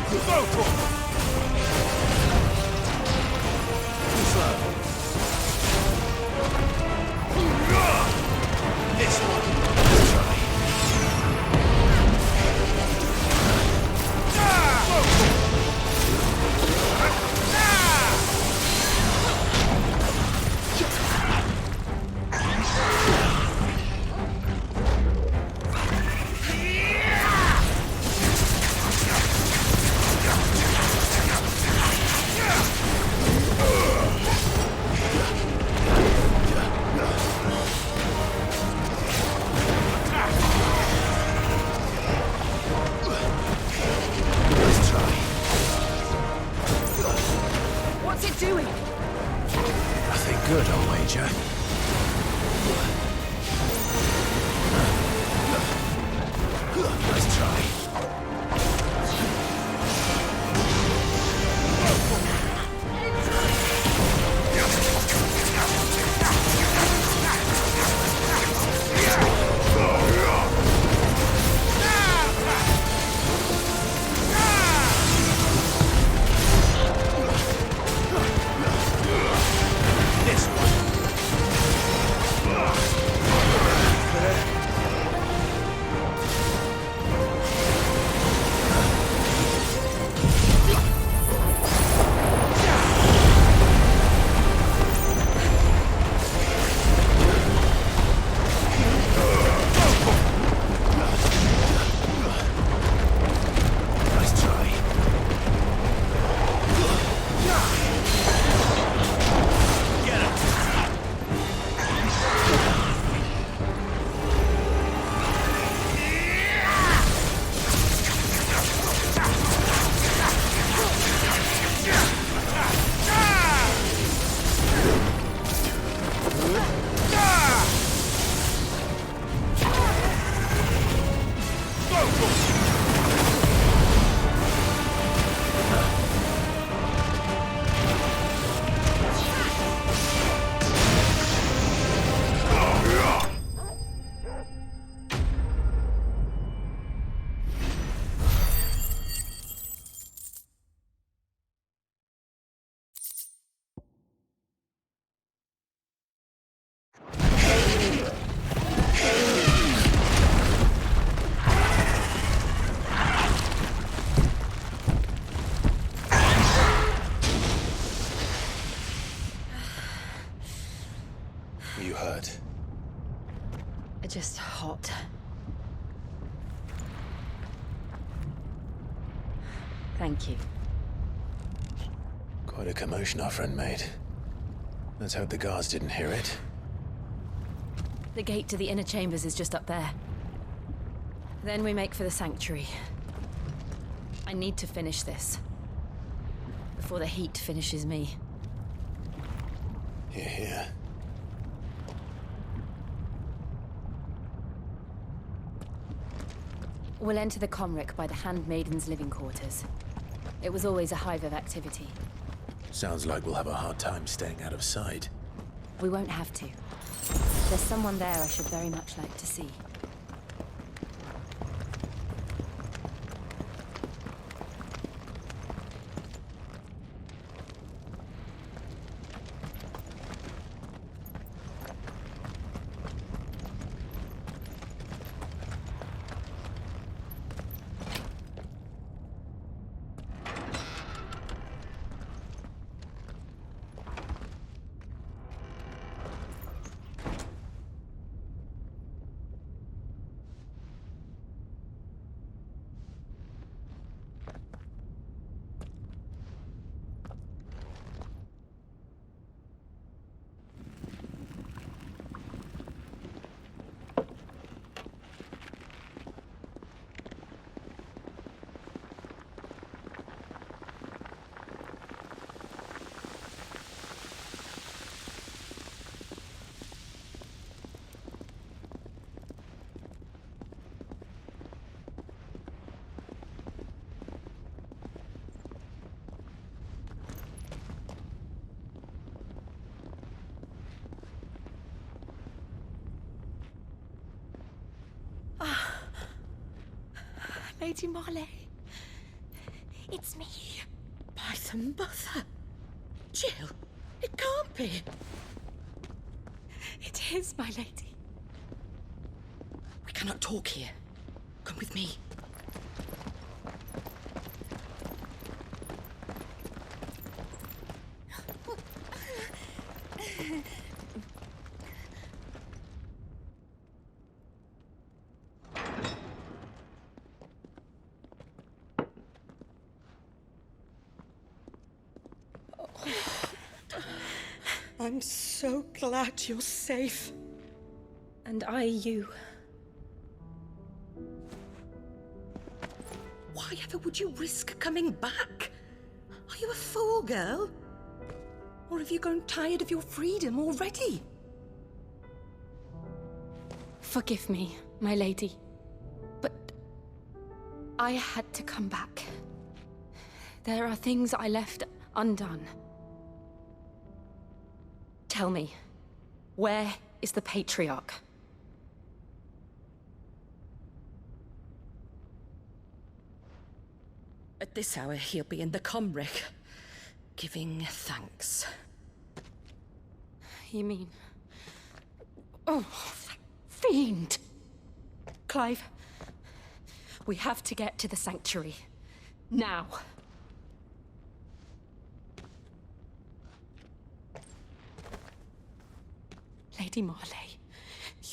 Too slow. This one. Let's try. Let's try. What's it doing? Nothing good, I'll wager. Nice try. This one. Nice try. Get him! Thank you. Quite a commotion our friend made. Let's hope the guards didn't hear it. The gate to the inner chambers is just up there. Then we make for the sanctuary. I need to finish this. Before the heat finishes me. Hear, hear. We'll enter the Comric by the Handmaiden's living quarters. It was always a hive of activity. Sounds like we'll have a hard time staying out of sight. We won't have to. There's someone there I should very much like to see. Lady Marley. It's me. By the mother. Jill, it can't be. It is, my lady. We cannot talk here. Come with me. I'm so glad you're safe. And I you. Why ever would you risk coming back? Are you a fool, girl? Or have you grown tired of your freedom already? Forgive me, my lady. But I had to come back. There are things I left undone. Tell me, where is the Patriarch? At this hour, he'll be in the Comric, giving thanks. You mean... Oh, that fiend! Clive, we have to get to the sanctuary. Now. Lady Marley,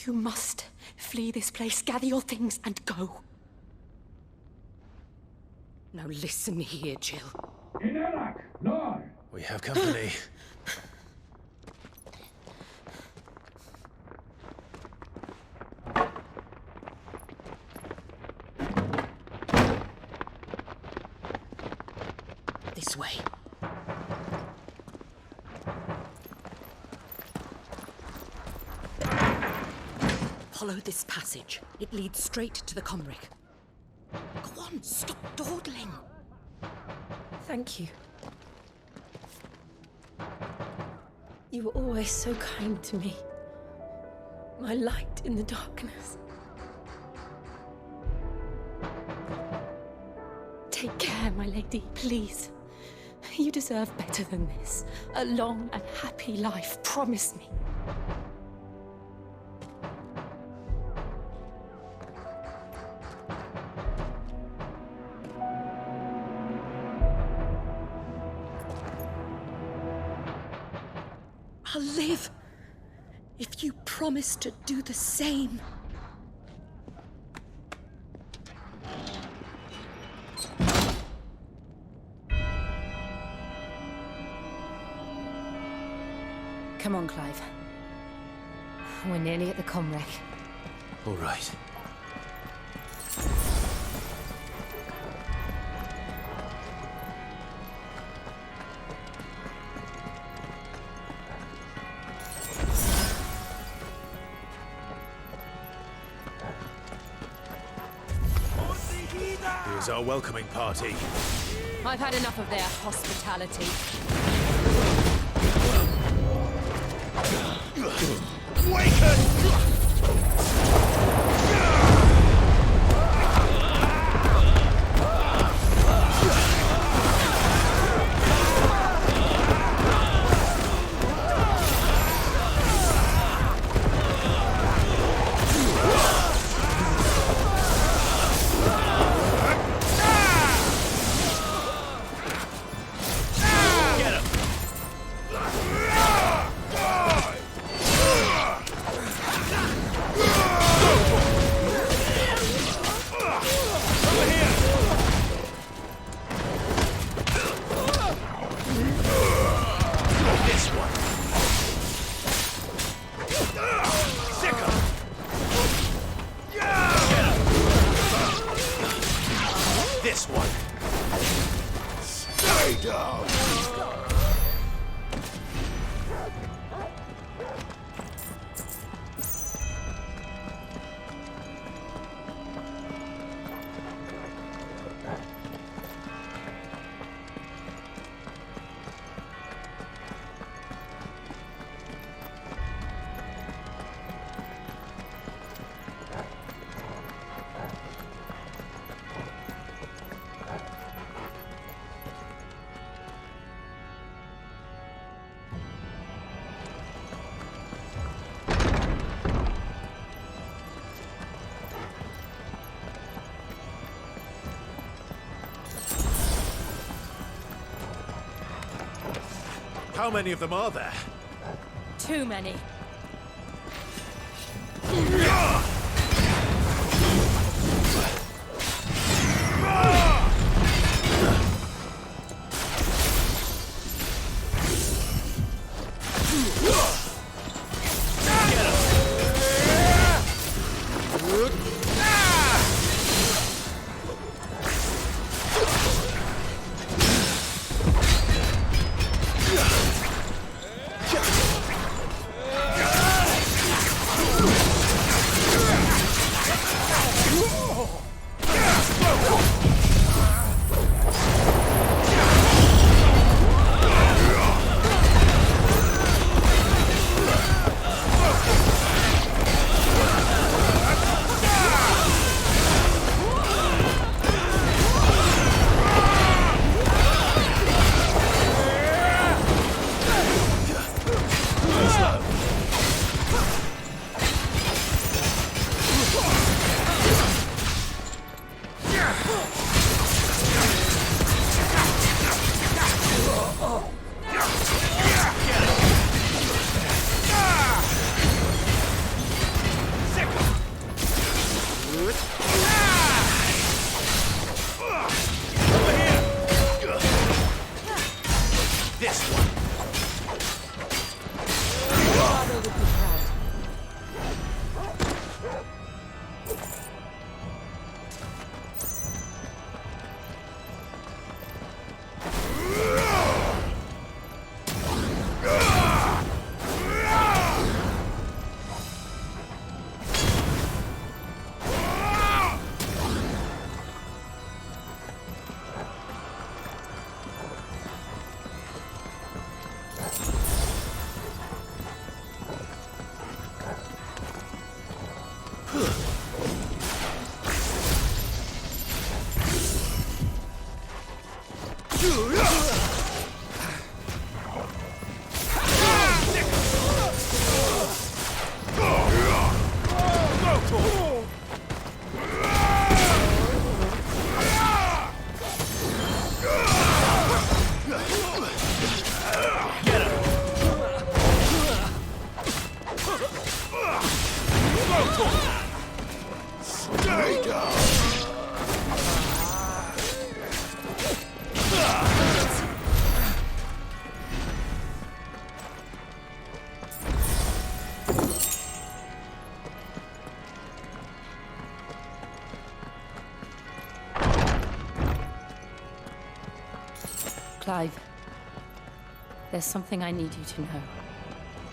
you must flee this place, gather your things, and go. Now listen here, Jill. We have company. This way. Follow this passage. It leads straight to the Comric. Go on, stop dawdling. Thank you. You were always so kind to me. My light in the darkness. Take care, my lady, please. You deserve better than this. A long and happy life, promise me. I'll live if you promise to do the same. Come on, Clive. We're nearly at the comwreck. All right. Here's our welcoming party. I've had enough of their hospitality. How many of them are there? Too many. Stay down! Clive, there's something I need you to know.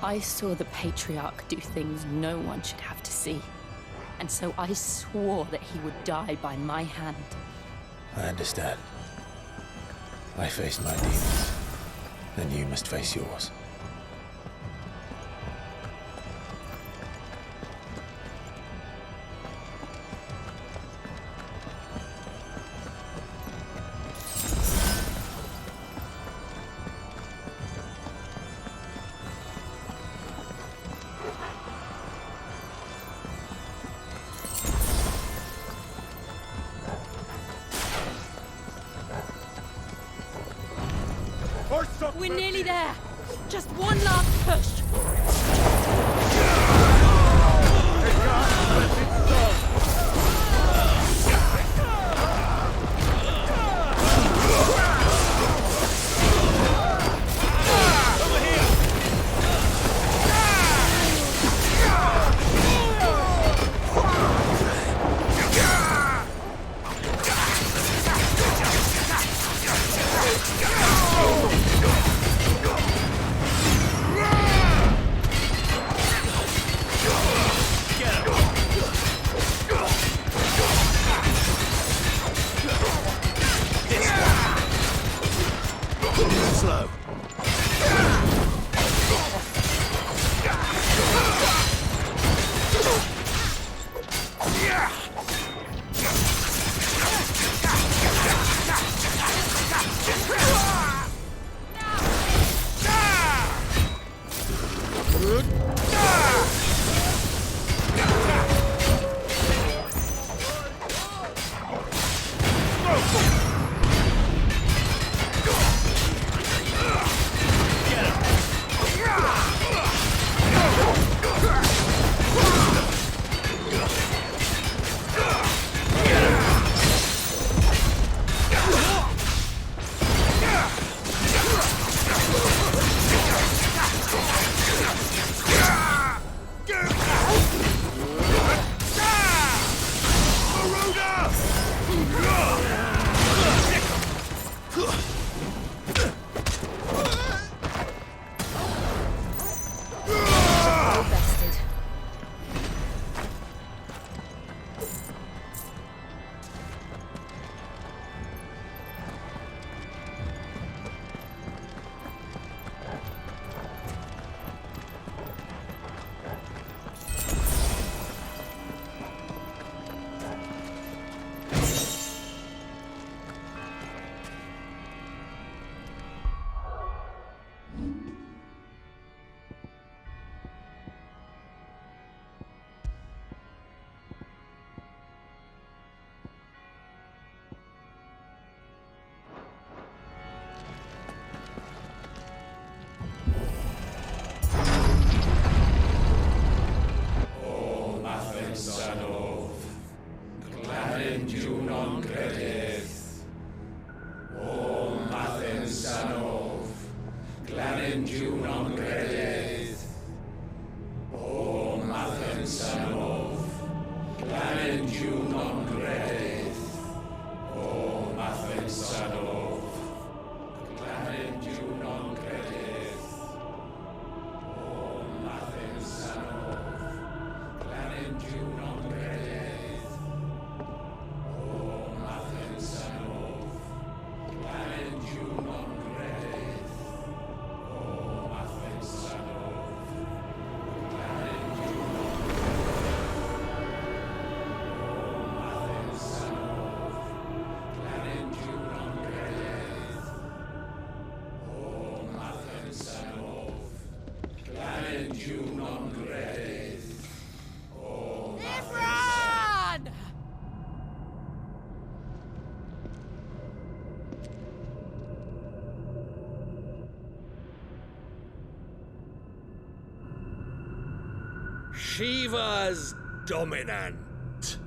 I saw the Patriarch do things no one should have to see. And so I swore that he would die by my hand. I understand. I faced my demons, and you must face yours. We're nearly there. Just one last push. Shiva's dominant.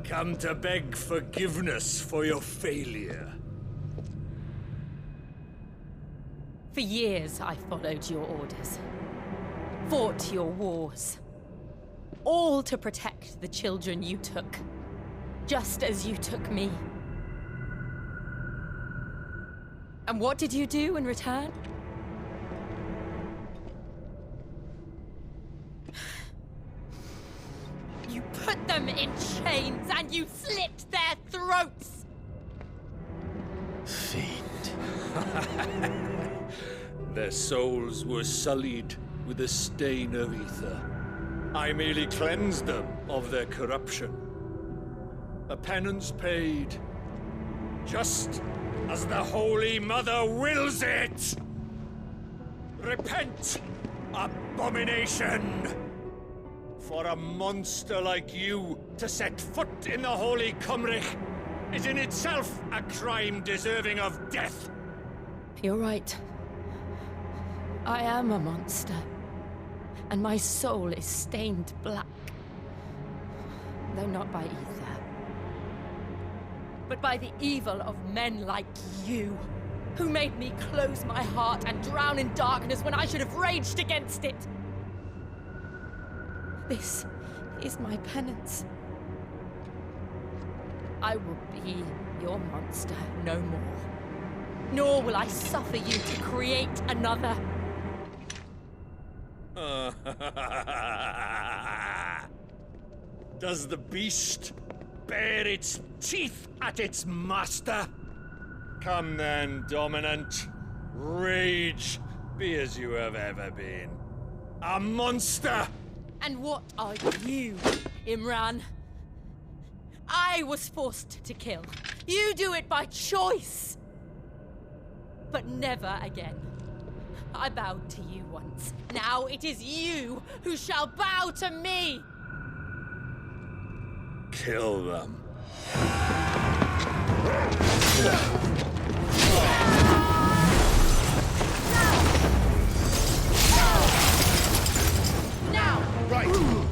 Come to beg forgiveness for your failure. For years, I followed your orders. Fought your wars. All to protect the children you took. Just as you took me. And what did you do in return? You put them in chains and you slit their throats! Fiend. Their souls were sullied with the stain of aether. I merely cleansed them of their corruption. A penance paid, just as the Holy Mother wills it! Repent, abomination! For a monster like you to set foot in the Holy Cymric is in itself a crime deserving of death. You're right. I am a monster. And my soul is stained black. Though not by ether. But by the evil of men like you, who made me close my heart and drown in darkness when I should have raged against it. This is my penance. I will be your monster no more. Nor will I suffer you to create another. Does the beast bare its teeth at its master? Come then, Dominant. Rage, be as you have ever been. A monster! And what are you, Imran? I was forced to kill. You do it by choice. But never again. I bowed to you once. Now it is you who shall bow to me! Kill them. Now! Right.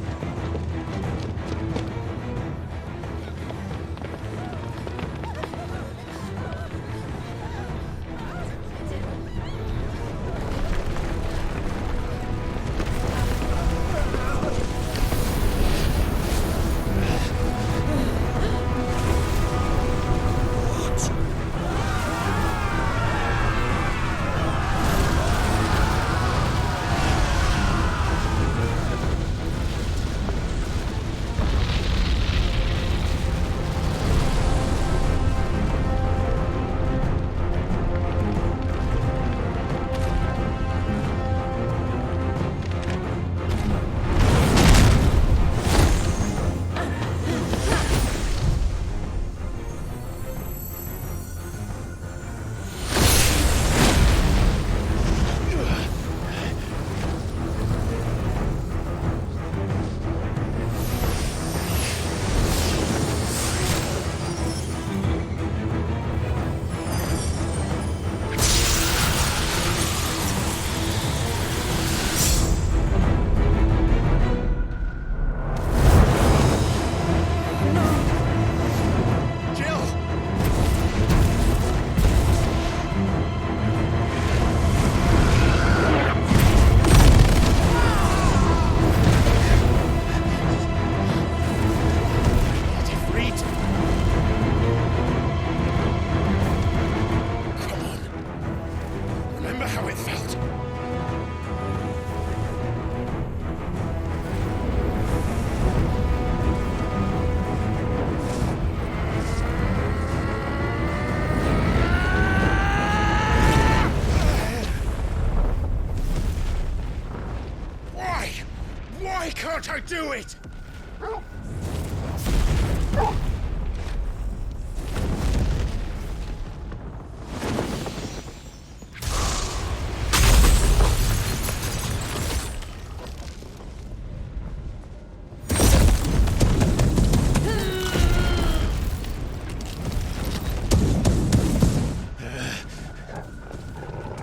Can't I do it?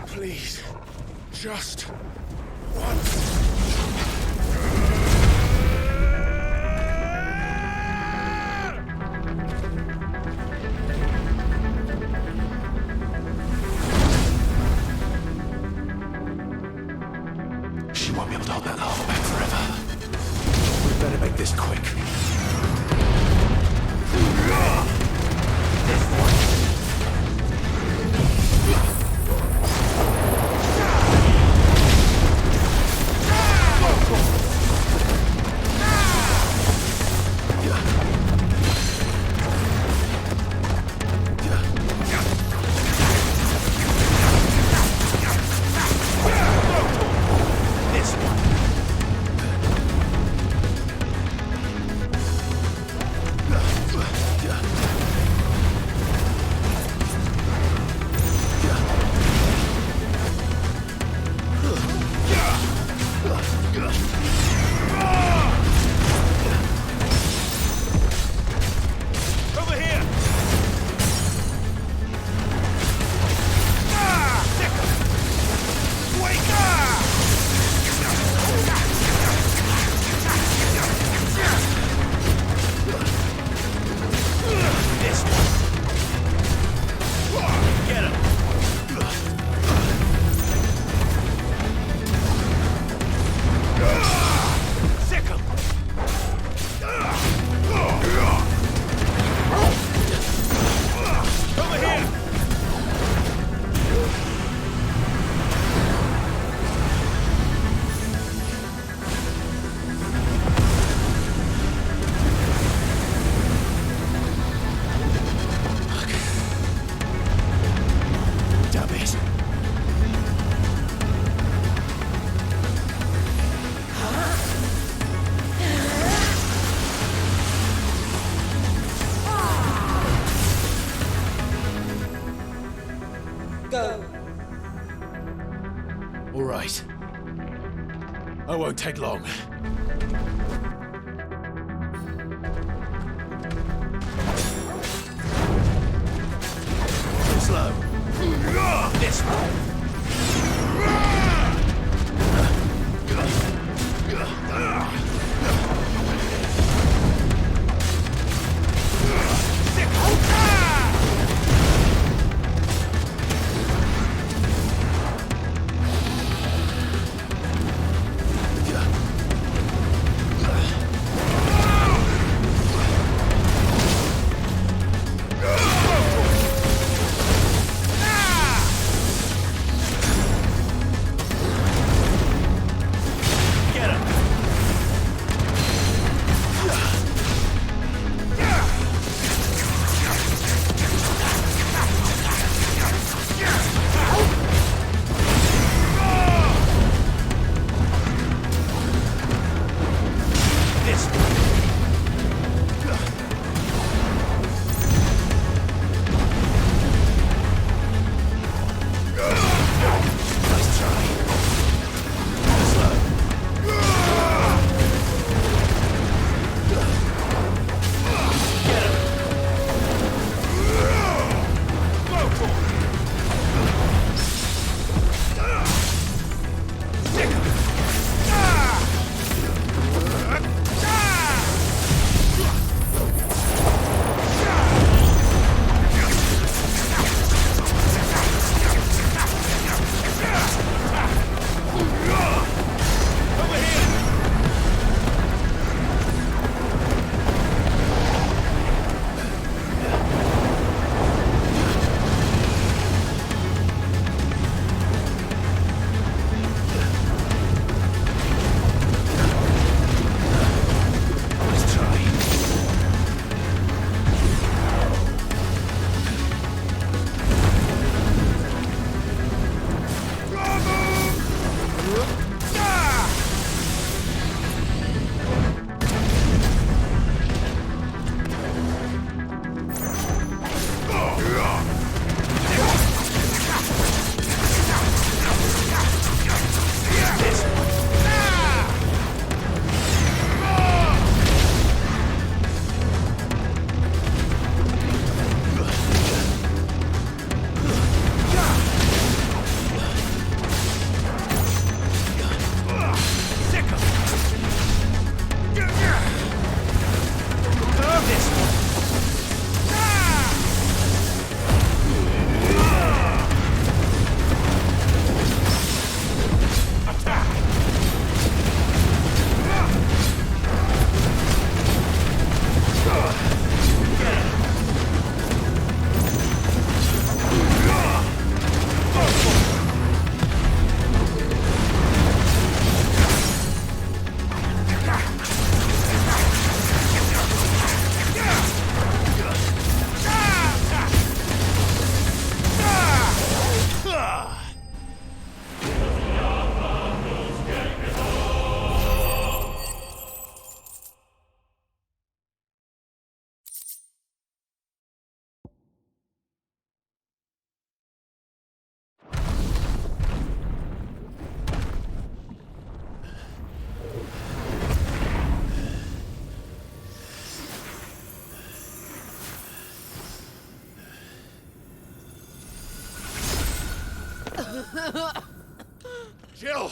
Please, just once. right. I won't take long. Slow. This way. Jill!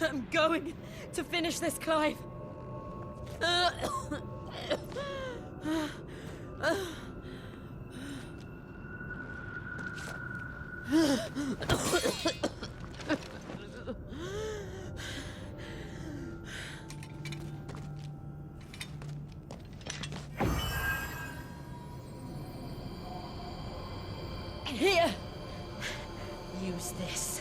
I'm going to finish this, Clive. Here! Use this.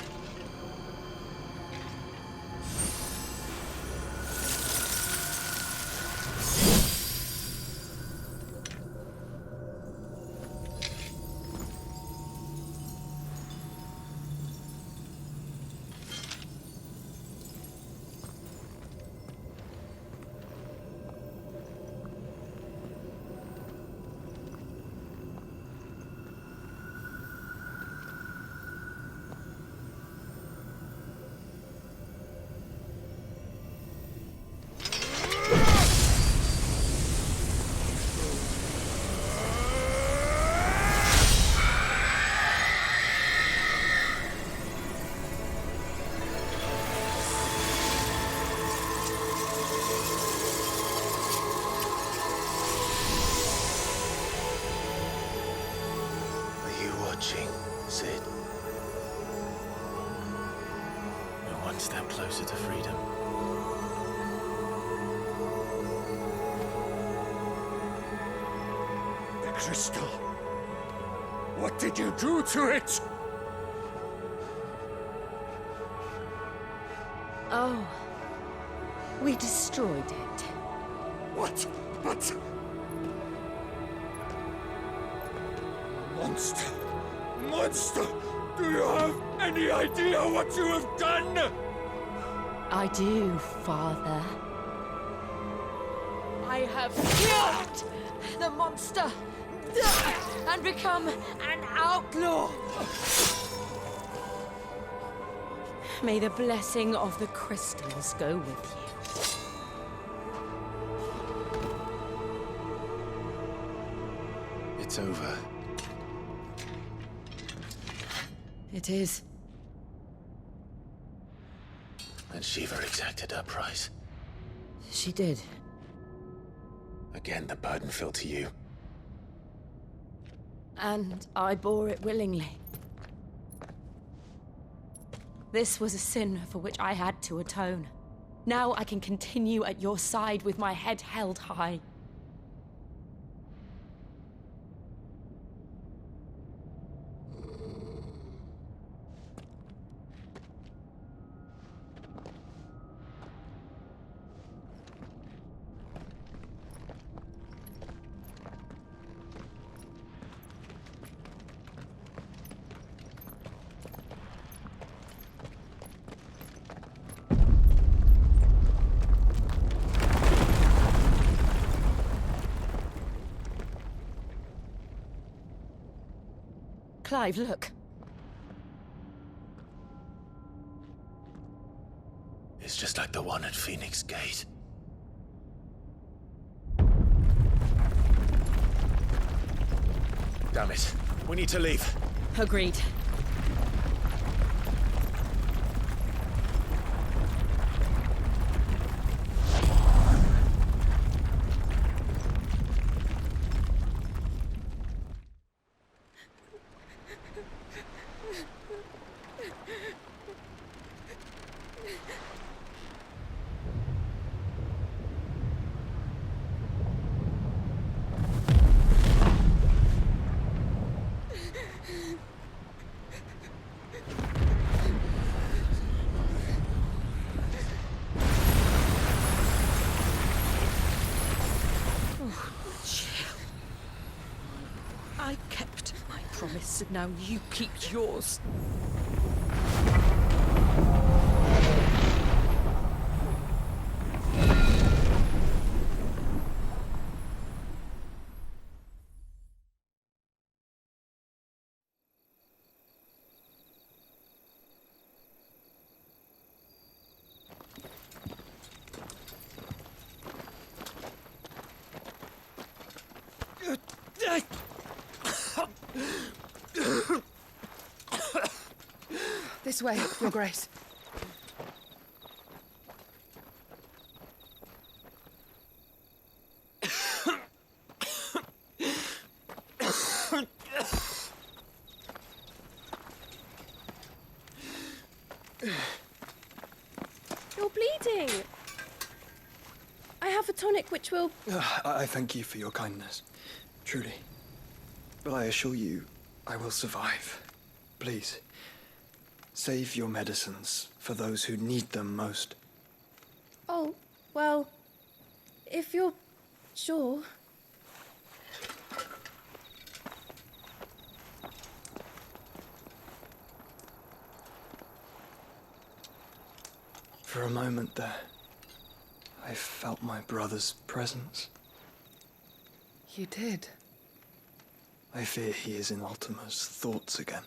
step closer to freedom. The crystal. What did you do to it? Oh, we destroyed it. What? But... Monster! Monster! Do you have any idea what you have done? I do, Father. I have killed the monster and become an outlaw. May the blessing of the crystals go with you. It's over. It is. And Shiva exacted her price. She did. Again, the burden fell to you. And I bore it willingly. This was a sin for which I had to atone. Now I can continue at your side with my head held high. Clive, look. It's just like the one at Phoenix Gate. Damn it. We need to leave. Agreed. I kept my promise, and now you keep yours. This way, Your Grace. You're bleeding. I have a tonic which will... I thank you for your kindness, truly. But I assure you, I will survive. Please, save your medicines for those who need them most. Oh, well, if you're sure. For a moment there, I felt my brother's presence. You did? I fear he is in Ultima's thoughts again.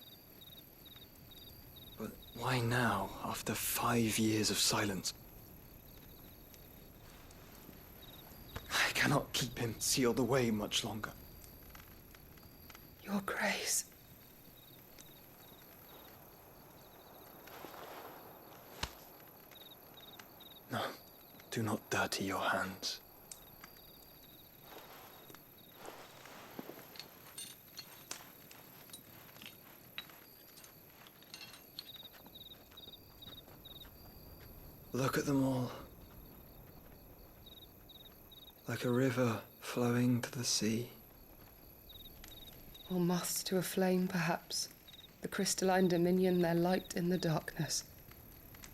But why now, after 5 years of silence? I cannot keep him sealed away much longer. Your Grace. No, do not dirty your hands. Look at them all. Like a river flowing to the sea. Or moths to a flame, perhaps. The crystalline dominion their light in the darkness.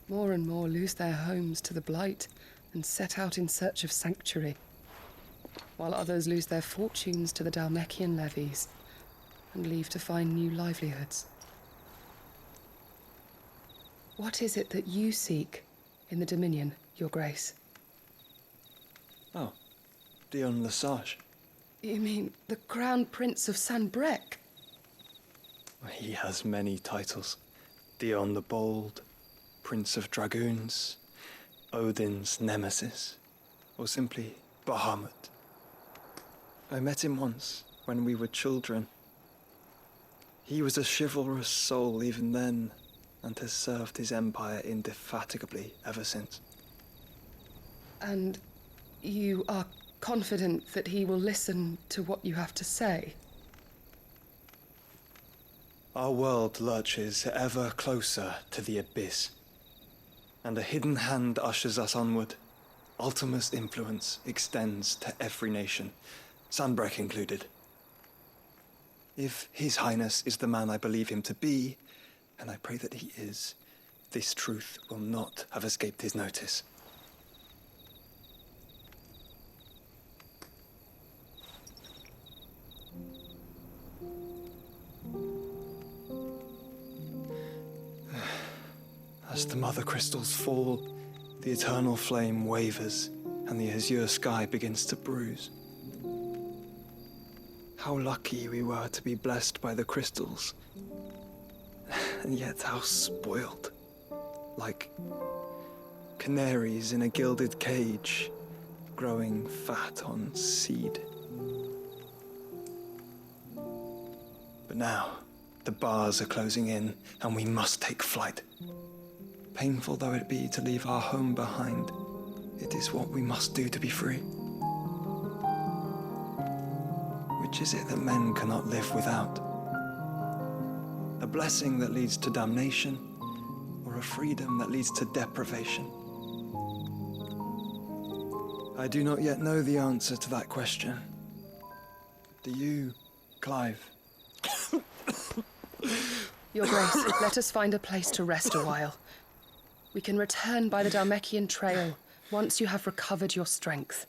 More and more lose their homes to the Blight and set out in search of sanctuary, while others lose their fortunes to the Dhalmekian levies and leave to find new livelihoods. What is it that you seek in the Dominion, Your Grace? Oh, Dion Lesage. You mean the Crown Prince of Sanbreque? He has many titles. Dion the Bold, Prince of Dragoons, Odin's Nemesis, or simply Bahamut. I met him once, when we were children. He was a chivalrous soul even then, and has served his empire indefatigably ever since. And you are confident that he will listen to what you have to say? Our world lurches ever closer to the abyss, and a hidden hand ushers us onward. Ultima's influence extends to every nation, Sanbreque included. If His Highness is the man I believe him to be, and I pray that he is, this truth will not have escaped his notice. As the Mothercrystals fall, the eternal flame wavers, and the azure sky begins to bruise. How lucky we were to be blessed by the crystals, and yet how spoiled. Like canaries in a gilded cage, growing fat on seed. But now, the bars are closing in, and we must take flight. Painful though it be to leave our home behind, it is what we must do to be free. Which is it that men cannot live without? A blessing that leads to damnation, or a freedom that leads to deprivation? I do not yet know the answer to that question. Do you, Clive? Your Grace, let us find a place to rest a while. We can return by the Dhalmekian trail once you have recovered your strength.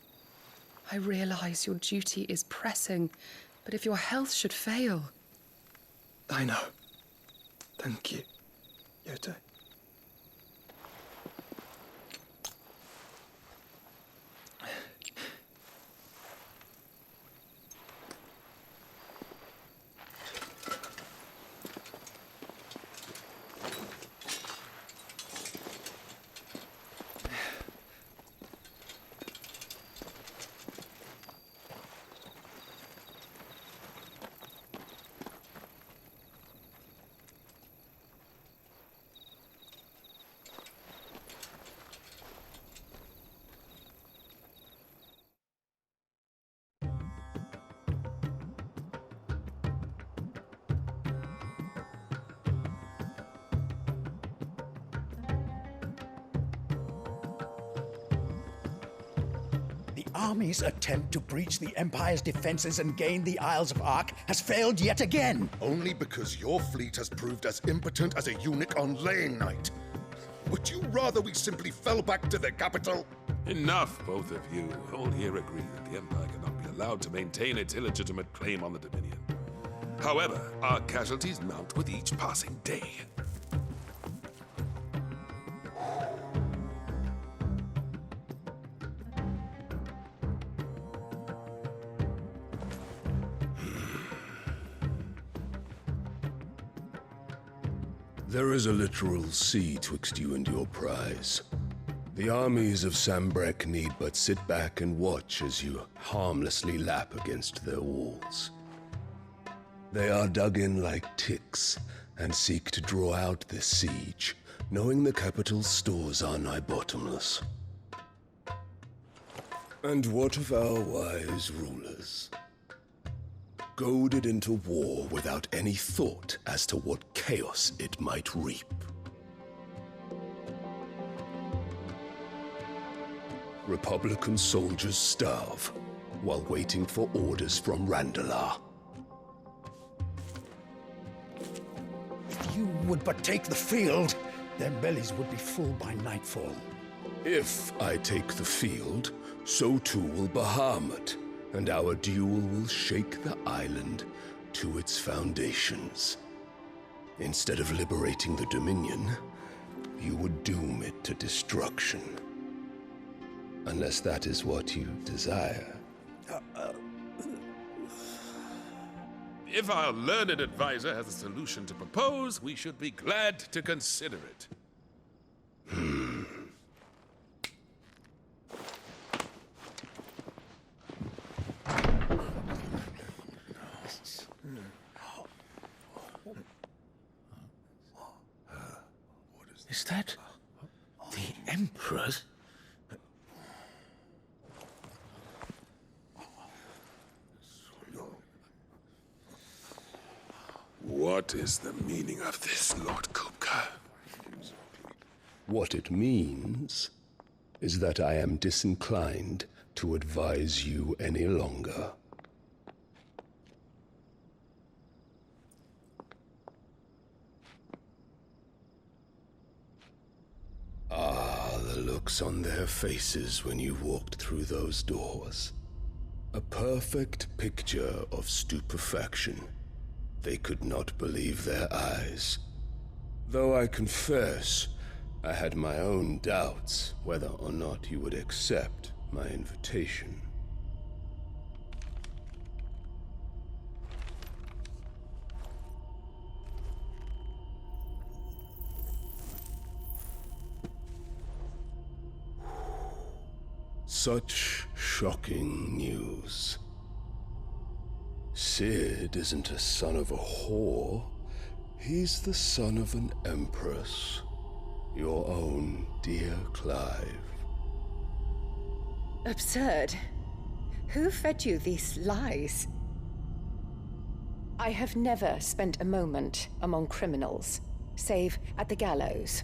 I realize your duty is pressing, but if your health should fail... I know. Thank you, Yote. Army's attempt to breach the Empire's defenses and gain the Isles of Ark has failed yet again. Only because your fleet has proved as impotent as a eunuch on laying night. Would you rather we simply fell back to the capital? Enough, both of you. All here agree that the Empire cannot be allowed to maintain its illegitimate claim on the Dominion. However, our casualties mount with each passing day. There is a literal sea twixt you and your prize. The armies of Sanbreque need but sit back and watch as you harmlessly lap against their walls. They are dug in like ticks and seek to draw out this siege, knowing the capital's stores are nigh bottomless. And what of our wise rulers? Goaded into war without any thought as to what chaos it might reap. Republican soldiers starve while waiting for orders from Randalar. If you would but take the field, their bellies would be full by nightfall. If I take the field, so too will Bahamut, and our duel will shake the island to its foundations. Instead of liberating the Dominion, you would doom it to destruction. Unless that is what you desire. If our learned advisor has a solution to propose, we should be glad to consider it. Is that the Emperor's? What is the meaning of this, Lord Kupka? What it means is that I am disinclined to advise you any longer. Ah, the looks on their faces when you walked through those doors. A perfect picture of stupefaction. They could not believe their eyes. Though I confess, I had my own doubts whether or not you would accept my invitation. Such shocking news. Sid isn't a son of a whore. He's the son of an empress. Your own dear Clive. Absurd. Who fed you these lies? I have never spent a moment among criminals, save at the gallows.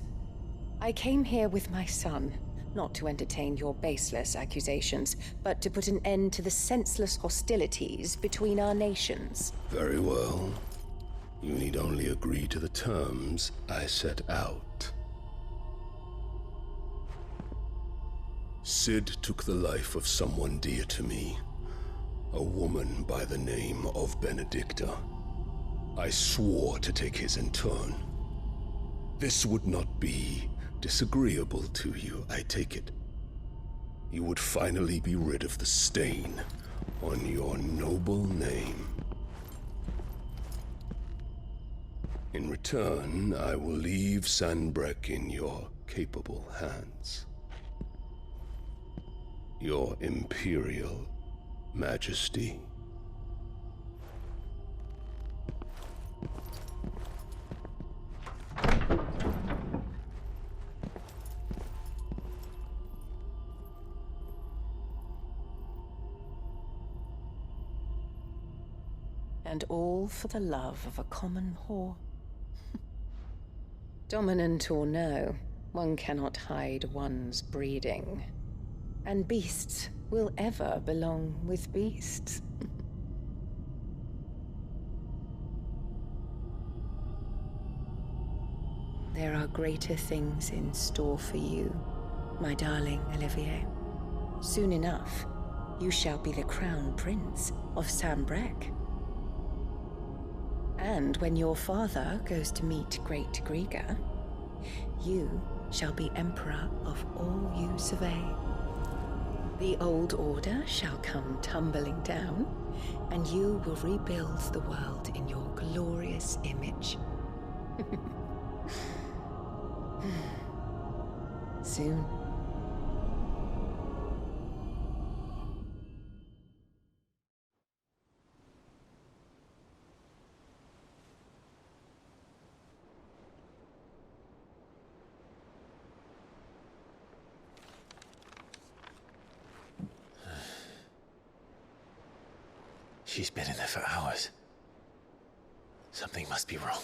I came here with my son, not to entertain your baseless accusations, but to put an end to the senseless hostilities between our nations. Very well. You need only agree to the terms I set out. Sid took the life of someone dear to me, a woman by the name of Benedicta. I swore to take his in turn. This would not be disagreeable to you, I take it. You would finally be rid of the stain on your noble name. In return, I will leave Sanbreque in your capable hands. Your Imperial Majesty. And all for the love of a common whore. Dominant or no, one cannot hide one's breeding. And beasts will ever belong with beasts. There are greater things in store for you, my darling Olivier. Soon enough, you shall be the crown prince of Sanbreque. And when your father goes to meet Great Griga, you shall be emperor of all you survey. The old order shall come tumbling down, and you will rebuild the world in your glorious image. Soon. She's been in there for hours. Something must be wrong.